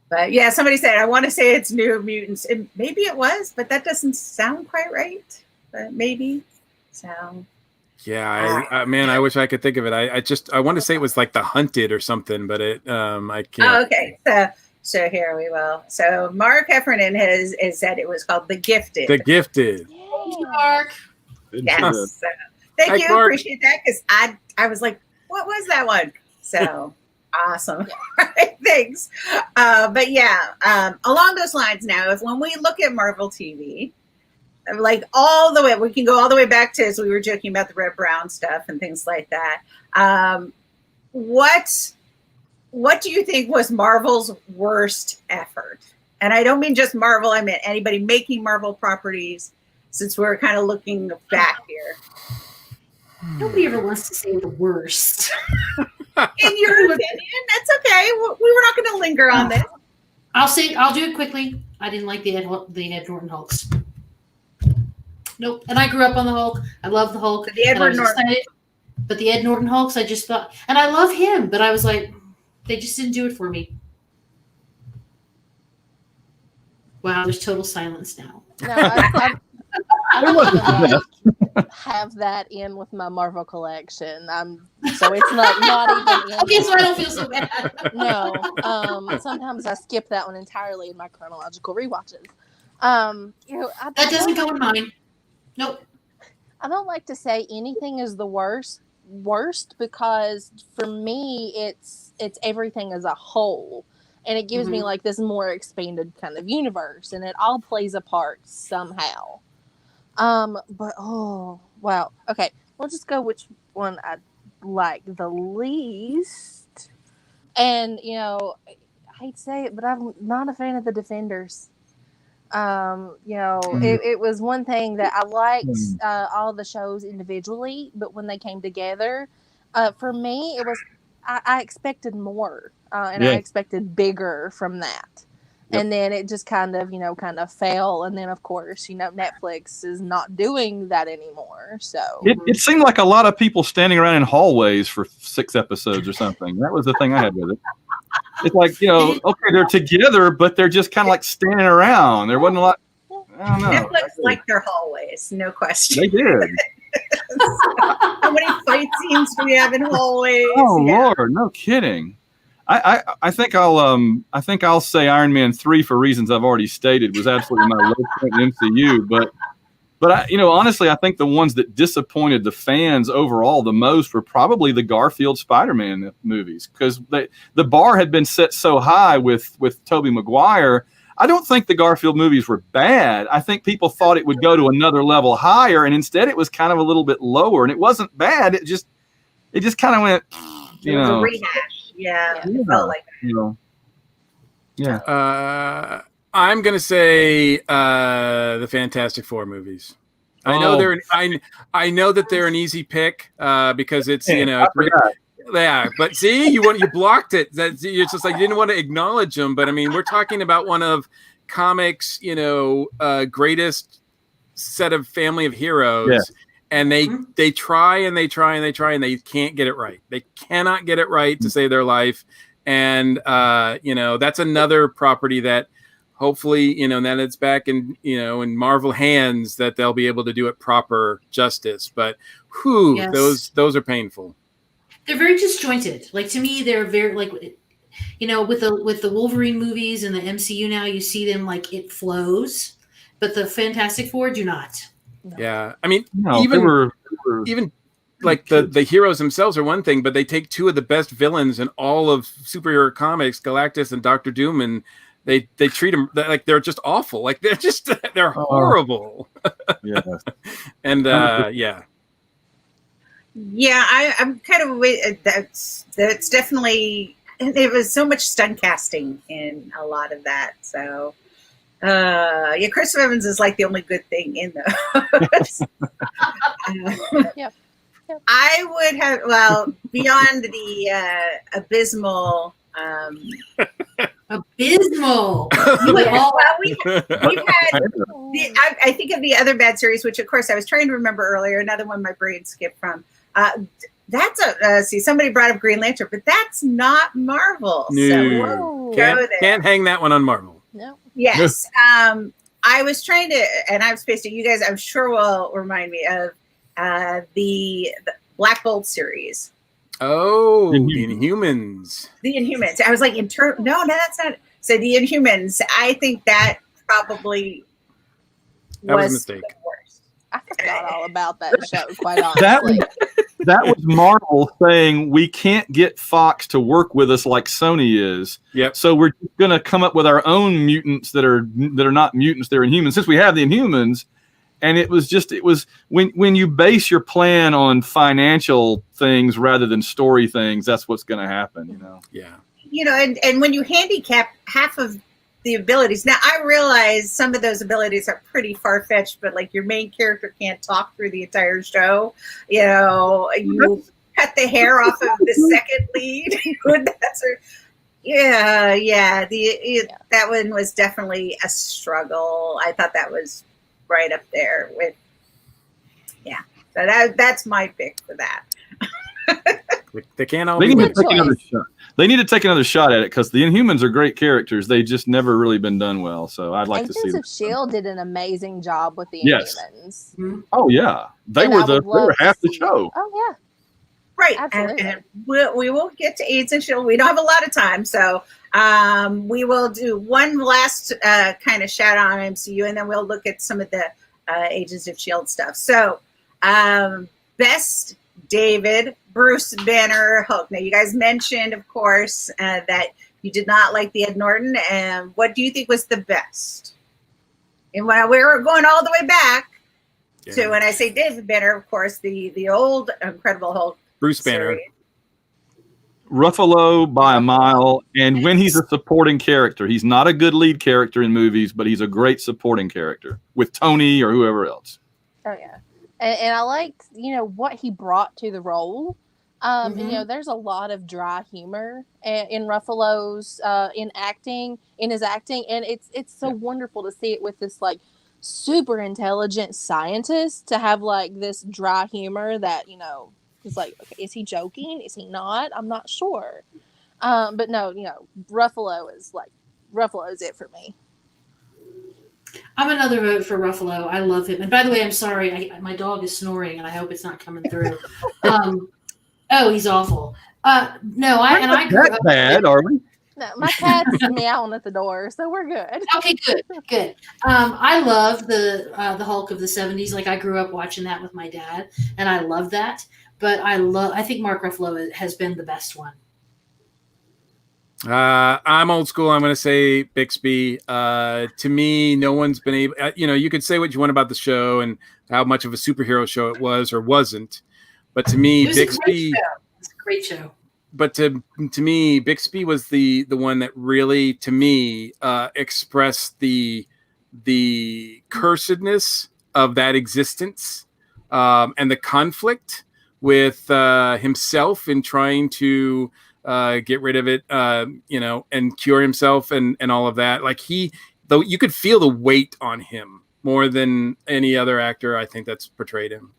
But yeah, somebody said, I want to say it's New Mutants. And maybe it was, but that doesn't sound quite right. But maybe. So. Yeah, I wish I could think of it. I want to say it was like The Hunted or something, but I can't. Oh, okay. So here we will. So Mark Heffernan has said it was called The Gifted. The Gifted. Thank you, Mark. Yes. So, thank you. Mark. Appreciate that, because I was like, what was that one? So awesome. All right, thanks. But yeah, along those lines now, when we look at Marvel TV, like all the way, we can go all the way back to, as we were joking about the Red Brown stuff and things like that. What do you think was Marvel's worst effort? And I don't mean just Marvel, I mean anybody making Marvel properties, since we're kind of looking back here. Nobody ever wants to say the worst. In your opinion, that's okay. We were not going to linger on this. I'll do it quickly. I didn't like the Ed Norton Hulks. Nope. And I grew up on the Hulk. I love the Hulk. The Edward Norton. Excited. But the Ed Norton Hulks, I just thought, and I love him, but I was like, they just didn't do it for me. Wow, there's total silence now. No, I don't have that in with my Marvel collection. So it's not even in. Okay, so I don't feel so bad. No. Sometimes I skip that one entirely in my chronological rewatches. That doesn't go in mine. Nope. I don't like to say anything is the worst because for me it's everything as a whole, and it gives me like this more expanded kind of universe, and it all plays a part somehow. But oh wow, okay, we'll just go which one I like the least. And I hate to say it, but I'm not a fan of the Defenders. It was one thing that I liked all the shows individually, but when they came together, for me, it was I expected more, and I expected bigger from that. Yep. And then it just kind of fell. And then, of course, Netflix is not doing that anymore. So it seemed like a lot of people standing around in hallways for 6 episodes or something. That was the thing I had with it. It's like, okay, they're together, but they're just kind of like standing around. There wasn't a lot. I don't know. Netflix liked their hallways, no question. They did. How many fight scenes do we have in hallways? Oh Lord, no kidding. I think I'll say Iron Man 3 for reasons I've already stated was absolutely my low point in MCU. But honestly, I think the ones that disappointed the fans overall the most were probably the Garfield Spider-Man movies, because the bar had been set so high with Tobey Maguire. I don't think the Garfield movies were bad. I think people thought it would go to another level higher, and instead it was kind of a little bit lower. And it wasn't bad. It just kind of went, It was a rehash. Yeah. It felt like that. Yeah. I'm gonna say the Fantastic Four movies. I know that they're an easy pick because it's yeah. But see, you blocked it. It's just like you didn't want to acknowledge them. But I mean, we're talking about one of comics, greatest set of family of heroes. Yeah. And they try and they try and they try and they can't get it right. They cannot get it right to save their life. And that's another property that hopefully, that it's back in Marvel hands, that they'll be able to do it proper justice. But those are painful. They're very disjointed. Like, to me, they're very with the Wolverine movies and the MCU now, you see them like it flows, but the Fantastic Four do not. No. Yeah, I mean, even like the heroes themselves are one thing, but they take 2 of the best villains in all of superhero comics, Galactus and Doctor Doom, and they treat them like they're just awful. Like they're horrible. Yeah, and I'm kind of that's definitely, there was so much stunt casting in a lot of that, so. Chris Evans is like the only good thing in those. Yep. I would have, beyond the abysmal. Abysmal. We've had. I think of the other bad series, which of course I was trying to remember earlier. Another one my brain skipped from. That's somebody brought up Green Lantern, but that's not Marvel. No. So can't hang that one on Marvel. No. Yes. I was trying to, and I've spaced it. You guys, I'm sure, will remind me of the Black Bolt series. Oh, Inhumans. The Inhumans. I was like, no, that's not. So the Inhumans, I think that probably was a mistake. The worst. I forgot all about that show, quite honestly. That was Marvel saying we can't get Fox to work with us like Sony is. Yep. So we're going to come up with our own mutants that are not mutants, they're Inhumans. Since we have the Inhumans, and it was when you base your plan on financial things rather than story things, that's what's going to happen. Yeah. And when you handicap half of the abilities. Now, I realize some of those abilities are pretty far-fetched, but like your main character can't talk through the entire show. You cut the hair off of the second lead. Yeah. That one was definitely a struggle. I thought that was right up there with, yeah. So that's my pick for that. They can't all They be need to winners. take another shot. They need to take another shot at it because the Inhumans are great characters. They just never really been done well. So I'd like to see Agents them. of S.H.I.E.L.D. did an amazing job with the Yes. Inhumans. Oh yeah, they And were I would they love were to half the see- show. Oh, yeah. Right. Absolutely. And we will get to AIDS and Shield. We don't have a lot of time. So we will do one last kind of shout out on MCU, and then we'll look at some of the Agents of Shield stuff. So best David, Bruce Banner, Hulk. Now, you guys mentioned, of course, that you did not like the Ed Norton. And what do you think was the best? And when we were going all the way back to when I say David Banner, of course, the old Incredible Hulk. Bruce Banner. Series. Ruffalo by a mile, and when he's a supporting character, he's not a good lead character in movies, but he's a great supporting character with Tony or whoever else. Oh, yeah. And I liked, what he brought to the role. And, there's a lot of dry humor in Ruffalo's in his acting, and it's so wonderful to see it with this like super intelligent scientist to have like this dry humor that is like, okay, is he joking? Is he not? I'm not sure. But no, Ruffalo is it for me. I'm another vote for Ruffalo. I love him. And by the way, I'm sorry, my dog is snoring, and I hope it's not coming through. Oh, he's awful. No, I grew up bad, are we? No, my cat's meowing at the door, so we're good. Okay, good. I love the Hulk of the 70s. Like, I grew up watching that with my dad, and I love that. But I think Mark Ruffalo has been the best one. I'm old school. I'm going to say Bixby. To me, no one's been able. You could say what you want about the show and how much of a superhero show it was or wasn't, but to me, Bixby. It's a great show. But to me, Bixby was the one that really, to me, expressed the cursedness of that existence and the conflict with himself in trying to get rid of it, and cure himself and all of that. Like though you could feel the weight on him more than any other actor, I think, that's portrayed him.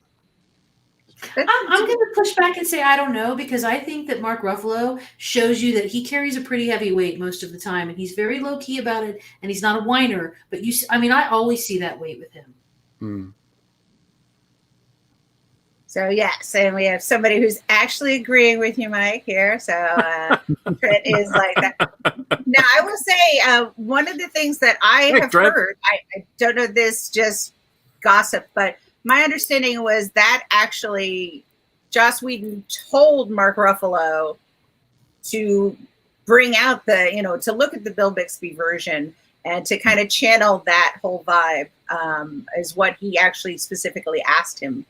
I'm going to push back and say I don't know, because I think that Mark Ruffalo shows you that he carries a pretty heavy weight most of the time, and he's very low key about it, and he's not a whiner. But I always see that weight with him. Hmm. So yes, and we have somebody who's actually agreeing with you, Mike, here. So Trent is like that. Now, I will say one of the things that I have heard, I don't know this, just gossip, but my understanding was that actually Joss Whedon told Mark Ruffalo to bring out to look at the Bill Bixby version and to kind of channel that whole vibe is what he actually specifically asked him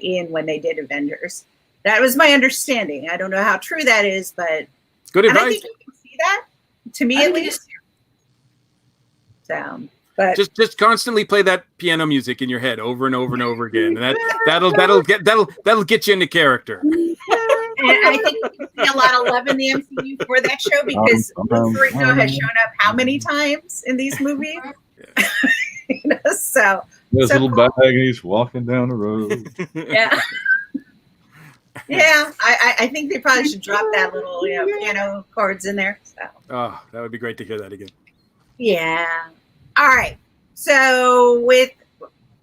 in when they did Avengers. That was my understanding. I don't know how true that is, but good advice. I think you can see that, to me at least. So, but just constantly play that piano music in your head over and over and over again, and that'll get you into character. And I think you can see a lot of love in the MCU for that show, because Lou Ferrigno has shown up how many times in these movies? So his little bag, and he's walking down the road. Yeah. Yeah, I think they probably should drop that little piano chords in there. So. Oh, that would be great to hear that again. Yeah. All right. So with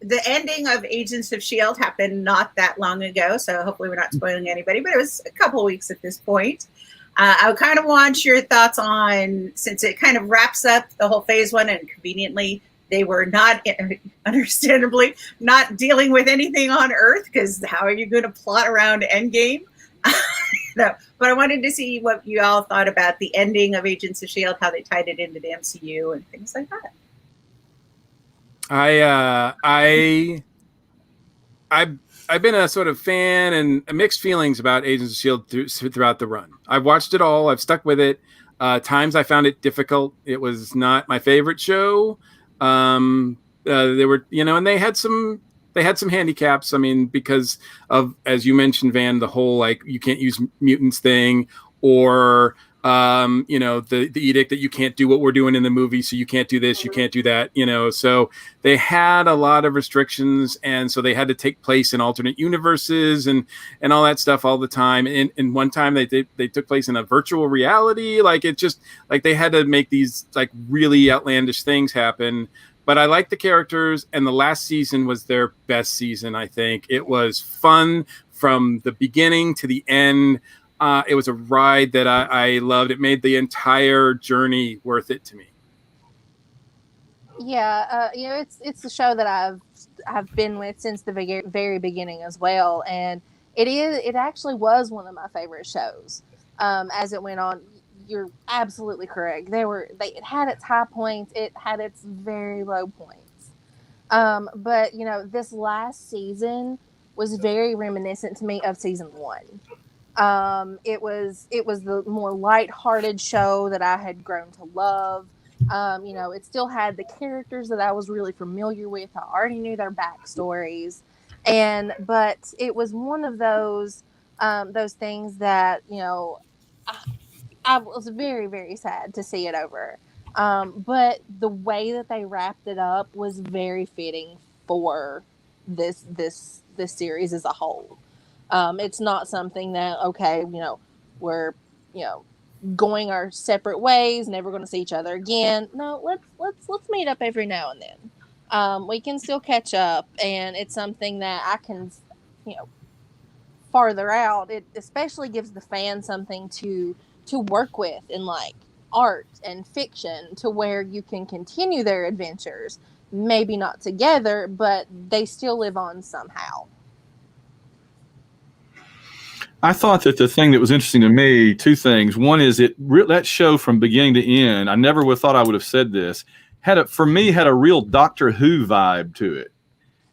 the ending of Agents of S.H.I.E.L.D. happened not that long ago, so hopefully we're not spoiling anybody, but it was a couple of weeks at this point. I kind of want your thoughts on, since it kind of wraps up the whole phase one, and conveniently they were not, understandably, not dealing with anything on Earth, because how are you going to plot around Endgame? No, but I wanted to see what you all thought about the ending of Agents of S.H.I.E.L.D., how they tied it into the MCU and things like that. I've been a sort of fan and mixed feelings about Agents of S.H.I.E.L.D. throughout the run. I've watched it all. I've stuck with it. Times I found it difficult. It was not my favorite show. They were, and they had some handicaps. I mean, because of, as you mentioned, Van, the whole, like, you can't use mutants thing, or the edict that you can't do what we're doing in the movie, so you can't do this, you can't do that, so they had a lot of restrictions, and so they had to take place in alternate universes and all that stuff all the time. And one time they took place in a virtual reality, like it just like they had to make these like really outlandish things happen. But I like the characters, and the last season was their best season. I think it was fun from the beginning to the end. It was a ride that I loved. It made the entire journey worth it to me. Yeah, it's a show that I've been with since the very beginning as well, and it actually was one of my favorite shows. As it went on, you're absolutely correct. It had its high points, it had its very low points. But this last season was very reminiscent to me of season 1. It was the more lighthearted show that I had grown to love. It still had the characters that I was really familiar with. I already knew their backstories, but it was one of those things that I was very, very sad to see it over. But the way that they wrapped it up was very fitting for this series as a whole. It's not something that, okay, we're, going our separate ways, never going to see each other again. No, let's meet up every now and then. We can still catch up, and it's something that I can, farther out. It especially gives the fan something to work with in like art and fiction, to where you can continue their adventures, maybe not together, but they still live on somehow. I thought that the thing that was interesting to me, two things. One is that show from beginning to end, I never would have thought I would have said this, had a real Doctor Who vibe to it.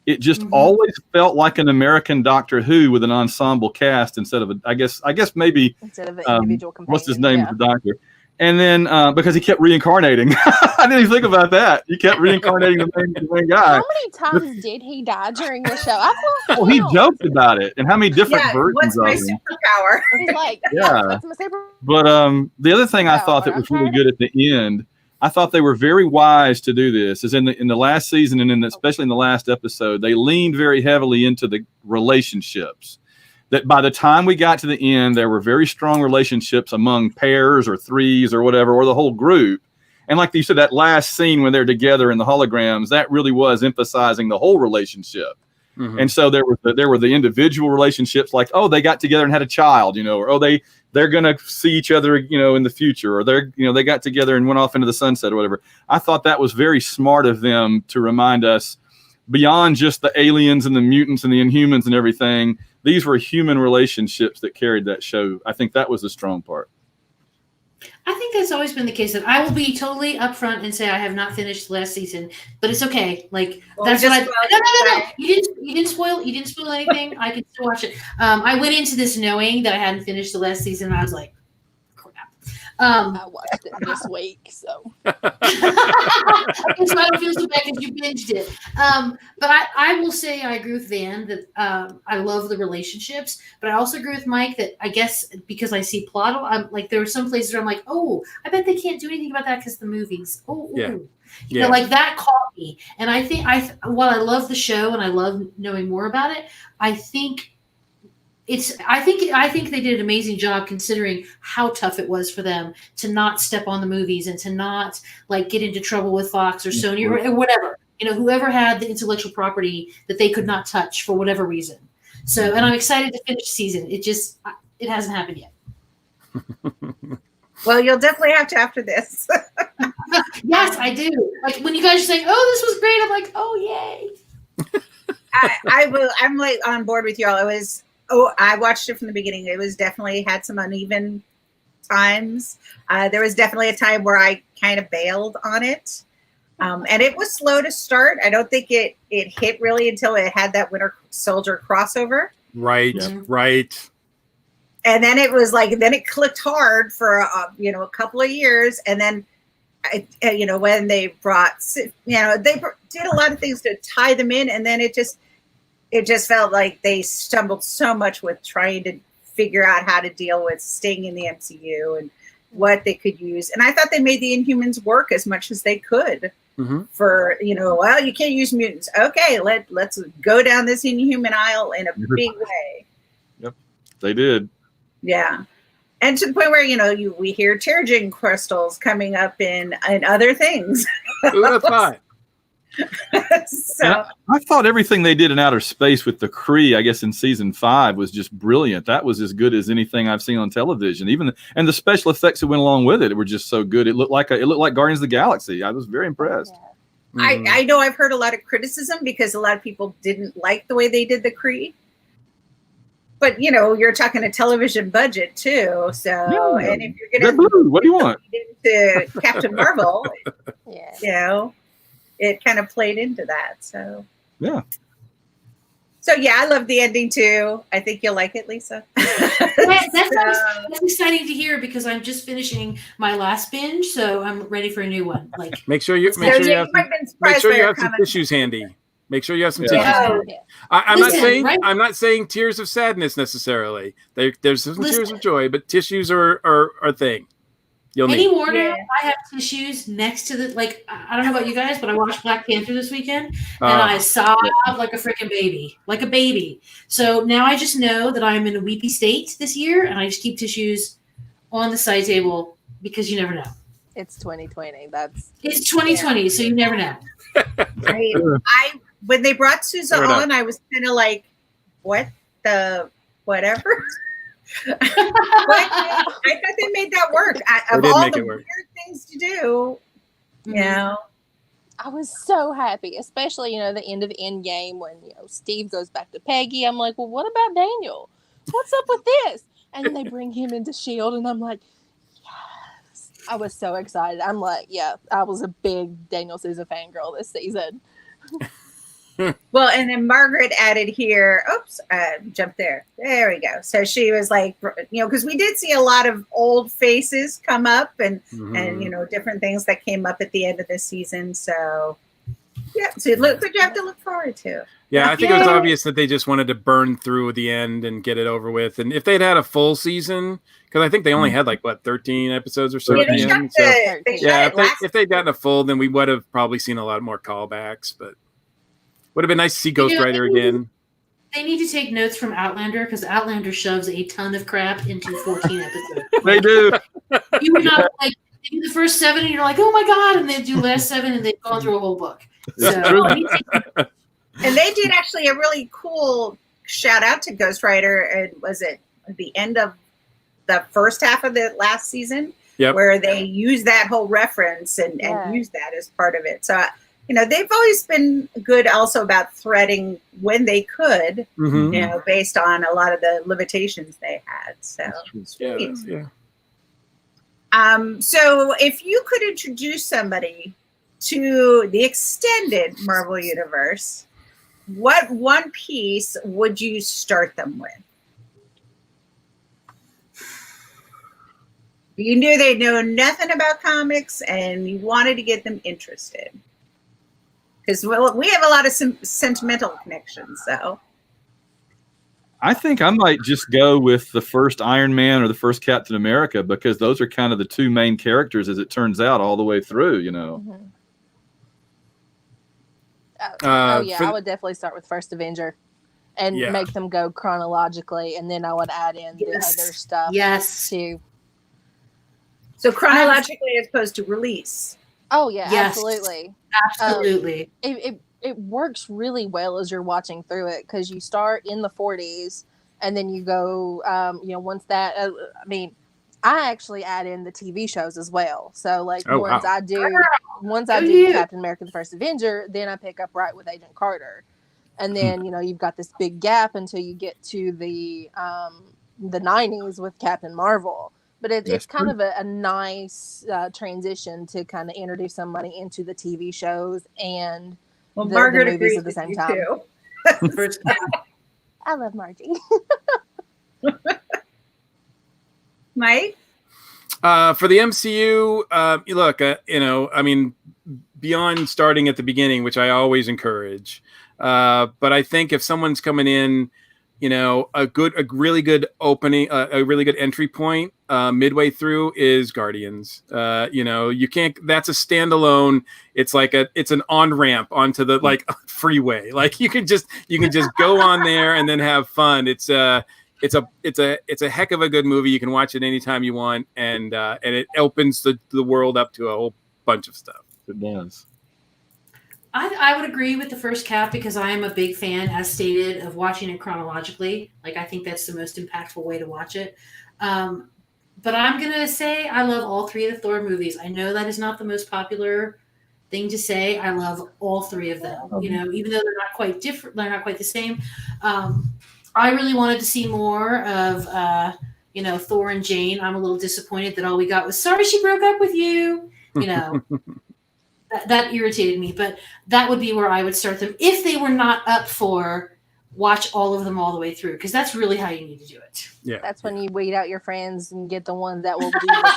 It just always felt like an American Doctor Who with an ensemble cast instead of I guess maybe instead of an individual companion. What's his name? Yeah. The Doctor. And then because he kept reincarnating, I didn't even think about that. He kept reincarnating the main guy. How many times did he die during the show? Well, he joked about it, and how many different versions of him. What's my superpower? He's like, yeah. What's my superpower? But the other thing I thought that was really good at the end, I thought they were very wise to do this. Is in the last season and especially in the last episode, they leaned very heavily into the relationships. That by the time we got to the end, there were very strong relationships among pairs or threes or whatever, or the whole group. And like you said, that last scene when they're together in the holograms, that really was emphasizing the whole relationship. Mm-hmm. And so there were the individual relationships, like, oh, they got together and had a child, or oh, they're going to see each other, in the future, or they got together and went off into the sunset or whatever. I thought that was very smart of them to remind us, beyond just the aliens and the mutants and the Inhumans and everything, these were human relationships that carried that show. I think that was the strong part. I think that's always been the case. That I will be totally upfront and say I have not finished the last season, but it's okay. Like that's what No. You didn't spoil anything. I can still watch it. I went into this knowing that I hadn't finished the last season, and I was like, crap. I watched it this week, so. So I don't feel so bad because you binged it. But I will say I agree with Van that I love the relationships, but I also agree with Mike that I guess because I see plot, I'm like there were some places where I'm like, oh, I bet they can't do anything about that because the movies. Oh, yeah. Like that caught me. And I think while I love the show and I love knowing more about it, I think they did an amazing job considering how tough it was for them to not step on the movies and to not like get into trouble with Fox or Sony or whatever, whoever had the intellectual property that they could not touch for whatever reason. So, and I'm excited to finish the season. It hasn't happened yet. Well, you'll definitely have to after this. Yes, I do. Like when you guys are saying, "Oh, this was great," I'm like, "Oh, yay!" I'm like on board with y'all. I watched it from the beginning. It was definitely had some uneven times. There was definitely a time where I kind of bailed on it. And it was slow to start. I don't think it hit really until it had that Winter Soldier crossover. Right, right. And then it was like, then it clicked hard for, a couple of years. And then, when they brought, they did a lot of things to tie them in. And then it just felt like they stumbled so much with trying to figure out how to deal with staying in the MCU. And what they could use. And I thought they made the Inhumans work as much as they could for, well, you can't use mutants. Okay, let's go down this Inhuman aisle in a big way. Yep, they did. Yeah. And to the point where, we hear Terrigen crystals coming up in other things. Who would have thought? So I thought everything they did in outer space with the Kree, I guess in season 5, was just brilliant. That was as good as anything I've seen on television. And the special effects that went along with it were just so good. It looked like Guardians of the Galaxy. I was very impressed. Yeah. I know I've heard a lot of criticism because a lot of people didn't like the way they did the Kree. But you're talking a television budget too. So and if you're gonna what do you want? Into Captain Marvel, Yeah. It kind of played into that. So yeah. So I love the ending too. I think you'll like it, Lisa. That's exciting to hear because I'm just finishing my last binge, so I'm ready for a new one. Like, make sure you have some tissues handy. Make sure you have some tissues. Handy. I'm not saying tears of sadness necessarily. There's some tears of joy, but tissues are a thing. Any morning, I have tissues next to I don't know about you guys, but I watched Black Panther this weekend, and I sobbed like a freaking baby. So now I just know that I'm in a weepy state this year, and I just keep tissues on the side table because you never know. It's 2020. It's 2020, so you never know. Right. When they brought Sousa on, I was kind of like, what the whatever? But I thought they made that work. Of all the weird things to do, I was so happy, especially the end of Endgame when Steve goes back to Peggy. I'm like, well, what about Daniel? What's up with this? And then they bring him into S.H.I.E.L.D. and I'm like, yes. I was so excited. I'm like, I was a big Daniel Sousa fangirl this season. Well, and then Margaret added here, jumped there. There we go. So she was like, because we did see a lot of old faces come up and different things that came up at the end of the season. So, so you have to look forward to. Yeah, I think it was obvious that they just wanted to burn through the end and get it over with. And if they'd had a full season, because I think they only had 13 episodes or so at the end. If they'd gotten a full, then we would have probably seen a lot more callbacks, but would have been nice to see Ghost Rider again. They need to take notes from Outlander because Outlander shoves a ton of crap into 14 episodes. They do. You would not they do the first 7 and you're like, oh my God. And they do last 7 and they've gone through a whole book. So, and they did actually a really cool shout out to Ghost Rider. And was it the end of the first half of the last season where they used that whole reference and used that as part of it. So, they've always been good also about threading when they could, based on a lot of the limitations they had. So, so if you could introduce somebody to the extended Marvel Universe, what one piece would you start them with? You knew they know nothing about comics and you wanted to get them interested. Because we have a lot of sentimental connections, so. I think I might just go with the first Iron Man or the first Captain America because those are kind of the two main characters, as it turns out, all the way through. I would definitely start with First Avenger and make them go chronologically, and then I would add in the other stuff. Yes. Too. So chronologically as opposed to release. Oh yeah, absolutely. Absolutely. It works really well as you're watching through it because you start in the 40s and then you go, once that, I actually add in the TV shows as well. So once I do Captain America: The First Avenger, then I pick up right with Agent Carter, and then you've got this big gap until you get to the 90s with Captain Marvel. But it's kind of a nice transition to kind of introduce somebody into the TV shows and the movies at the same time. I love Margie. Mike? For the MCU, look, beyond starting at the beginning, which I always encourage, but I think if someone's coming in a really good opening, a really good entry point midway through is Guardians. You can't. That's a standalone. It's like it's an on ramp onto the like freeway. Like you can just go on there and then have fun. It's a heck of a good movie. You can watch it anytime you want, and it opens the world up to a whole bunch of stuff. It does. I would agree with the first Cap because I am a big fan, as stated, of watching it chronologically. Like, I think that's the most impactful way to watch it. But I'm going to say I love all three of the Thor movies. I know that is not the most popular thing to say. I love all three of them. Even though they're not quite different, they're not quite the same. I really wanted to see more of, Thor and Jane. I'm a little disappointed that all we got was, sorry she broke up with you. That irritated me, but that would be where I would start them if they were not up for watch all of them all the way through, because that's really how you need to do it. Yeah, that's when you weed out your friends and get the ones that will do this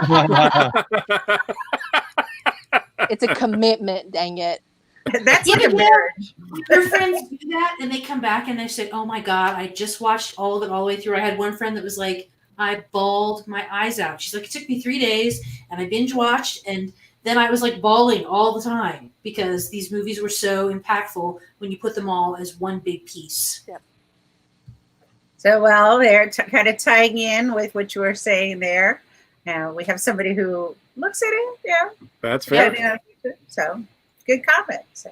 with you. It's a commitment, dang it. That's like a marriage. Your friends do that, and they come back and they say, "Oh my God, I just watched all of it all the way through." I had one friend that was like, "I bawled my eyes out." She's like, "It took me 3 days, and I binge watched and." Then I was like bawling all the time because these movies were so impactful when you put them all as one big piece. Yep. So, well, they're kind of tying in with what you were saying there. Now we have somebody who looks at it. Yeah. That's fair. Yeah, so, good comment. So,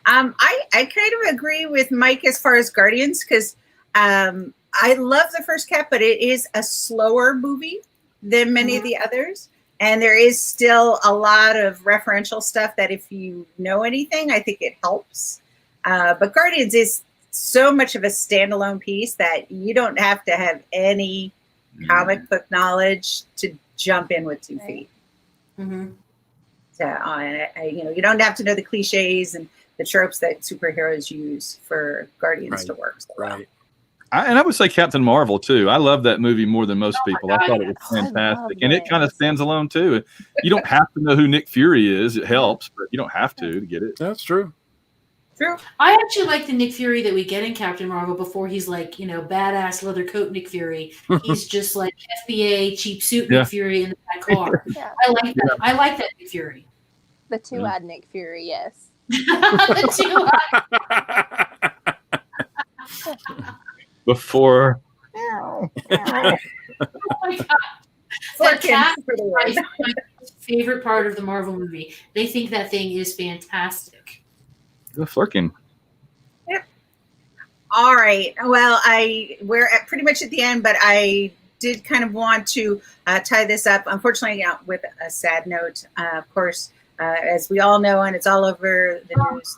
I kind of agree with Mike as far as Guardians because I love the first Cap, but it is a slower movie than many of the others. And there is still a lot of referential stuff that if you know anything, I think it helps. But Guardians is so much of a standalone piece that you don't have to have any comic book knowledge to jump in with 2 feet. Mm-hmm. So, and you don't have to know the cliches and the tropes that superheroes use for Guardians to work. So well. Right. I would say Captain Marvel too. I love that movie more than most people. I thought it was fantastic, and it kind of stands alone too. You don't have to know who Nick Fury is; it helps, but you don't have to get it. That's true. True. I actually like the Nick Fury that we get in Captain Marvel before he's like badass leather coat Nick Fury. He's just like FBA cheap suit Nick Fury in that car. Yeah. I like that. I like that Nick Fury. The two-eyed Nick Fury, yes. The two-eyed. Before. Oh my God. That cat is my favorite part of the Marvel movie. They think that thing is fantastic. The flirking. Yep. All right. Well, we're pretty much at the end, but I did kind of want to tie this up, unfortunately, with a sad note. Of course, as we all know, and it's all over the news,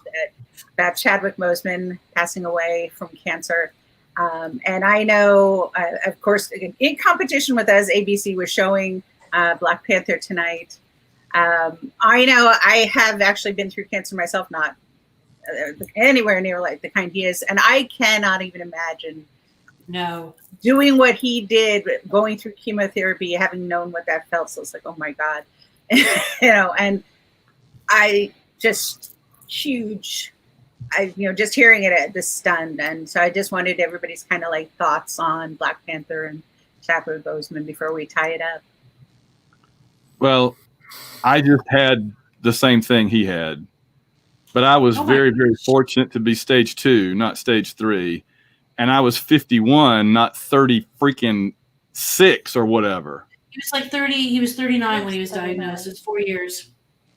about Chadwick Boseman passing away from cancer. And I know, of course, in competition with us, ABC was showing Black Panther tonight. I know I have actually been through cancer myself, not anywhere near like the kind he is. And I cannot even imagine doing what he did, going through chemotherapy, having known what that felt. So it's like, oh my God, and I just huge. Just hearing it, this stunned, and so I just wanted everybody's kind of like thoughts on Black Panther and Chadwick Boseman before we tie it up. Well, I just had the same thing he had, but I was very, very fortunate to be stage 2, not stage 3, and I was 51, not 30 freaking 6 or whatever. He was like 30. He was 39 when he was diagnosed. It's 4 years.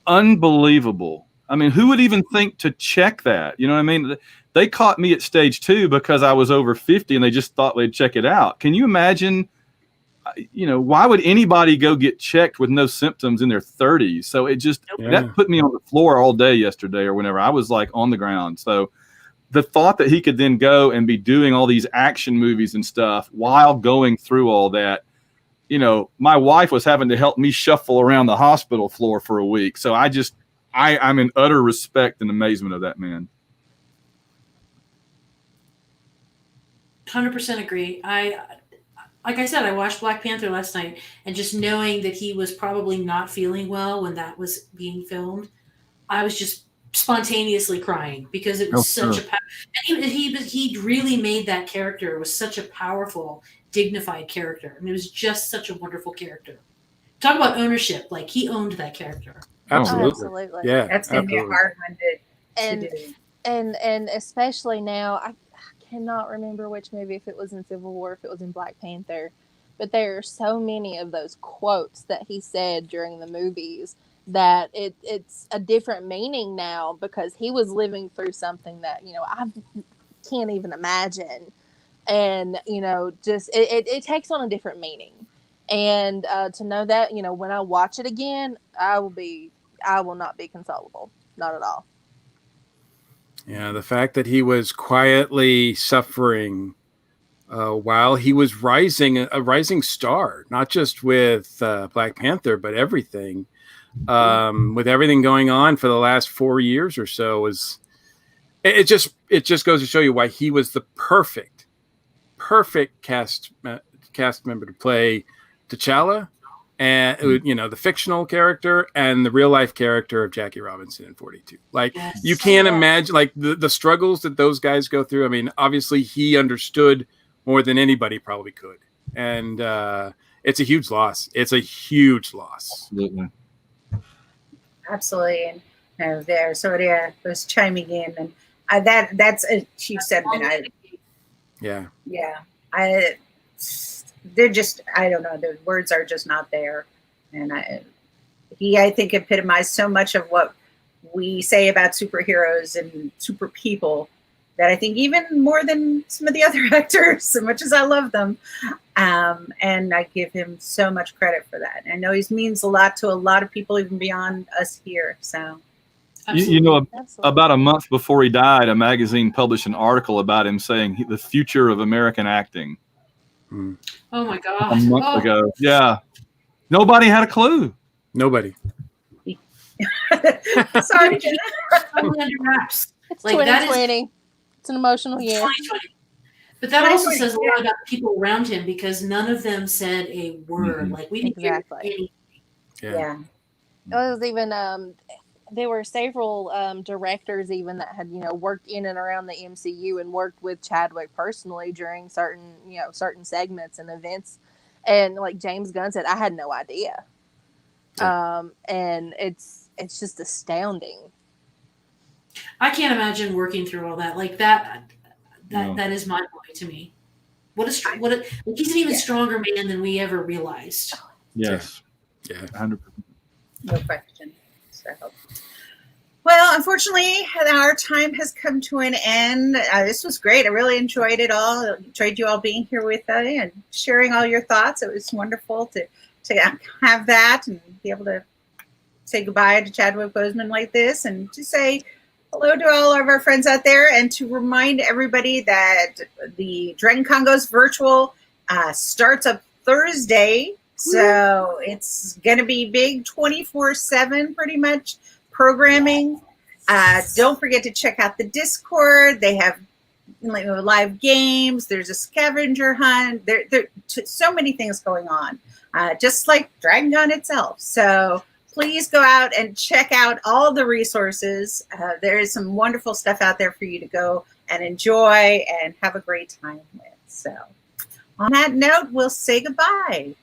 Unbelievable. I mean, who would even think to check that? You know what I mean? They caught me at stage 2 because I was over 50 and they just thought they'd check it out. Can you imagine, why would anybody go get checked with no symptoms in their 30s? So it just, that put me on the floor all day yesterday or whenever. I was like on the ground. So the thought that he could then go and be doing all these action movies and stuff while going through all that, my wife was having to help me shuffle around the hospital floor for a week. So I'm in utter respect and amazement of that man. 100% agree. Like I said, I watched Black Panther last night, and just knowing that he was probably not feeling well when that was being filmed, I was just spontaneously crying because it was such sure. and he really made that character. It was such a powerful, dignified character. And it was just such a wonderful character. Talk about ownership. Like, he owned that character. Oh, Absolutely. absolutely. Yeah. That's going to be a Absolutely. hard one to And do. and especially now, I cannot remember which movie, if it was in Civil War, if it was in Black Panther, but there are so many of those quotes that he said during the movies that it's a different meaning now, because he was living through something that, I can't even imagine. And, just it takes on a different meaning. And to know that, when I watch it again, I will not be consolable. Not at all. Yeah, the fact that he was quietly suffering while he was a rising star, not just with Black Panther, but everything, with everything going on for the last 4 years or so, it just goes to show you why he was the perfect cast member to play T'Challa, and the fictional character and the real life character of Jackie Robinson in 42. Like, Yes. you can't imagine, like, the struggles that those guys go through. I mean, obviously he understood more than anybody probably could, and it's a huge loss. It's a huge loss. Absolutely. Absolutely. And there, somebody was chiming in, and that's a huge sentiment. Yeah. They're just, I don't know, the words are just not there. And I think epitomized so much of what we say about superheroes and super people, that I think even more than some of the other actors, as much as I love them. And I give him so much credit for that. I know he means a lot to a lot of people, even beyond us here. So, Absolutely. About a month before he died, a magazine published an article about him saying the future of American acting. Oh my A gosh. month ago. Yeah. Nobody had a clue. Nobody. sorry, Jenna. Totally under wraps. It's Like, that is 2020. It's an emotional year. 2020. But that also 2020, says a lot about the people around him, because none of them said a word. Like, we didn't hear anything. Yeah. It was even there were several directors even that had worked in and around the MCU and worked with Chadwick personally during certain segments and events, and like James Gunn said, I had no idea. And it's just astounding. I can't imagine working through all that. Like, that is mind blowing to me. He's an even stronger man than we ever realized. Yes. Yeah. 100%. No question. So, well, unfortunately, our time has come to an end. This was great. I really enjoyed it all. I enjoyed you all being here with us and sharing all your thoughts. It was wonderful to have that and be able to say goodbye to Chadwick Boseman like this, and to say hello to all of our friends out there, and to remind everybody that the Dragon Con Goes Virtual starts up Thursday. So it's going to be big 24/7 pretty much programming. Don't forget to check out the Discord. They have live games. There's a scavenger hunt. There so many things going on, just like Dragon Con itself. So please go out and check out all the resources. There is some wonderful stuff out there for you to go and enjoy and have a great time with. So on that note, we'll say goodbye.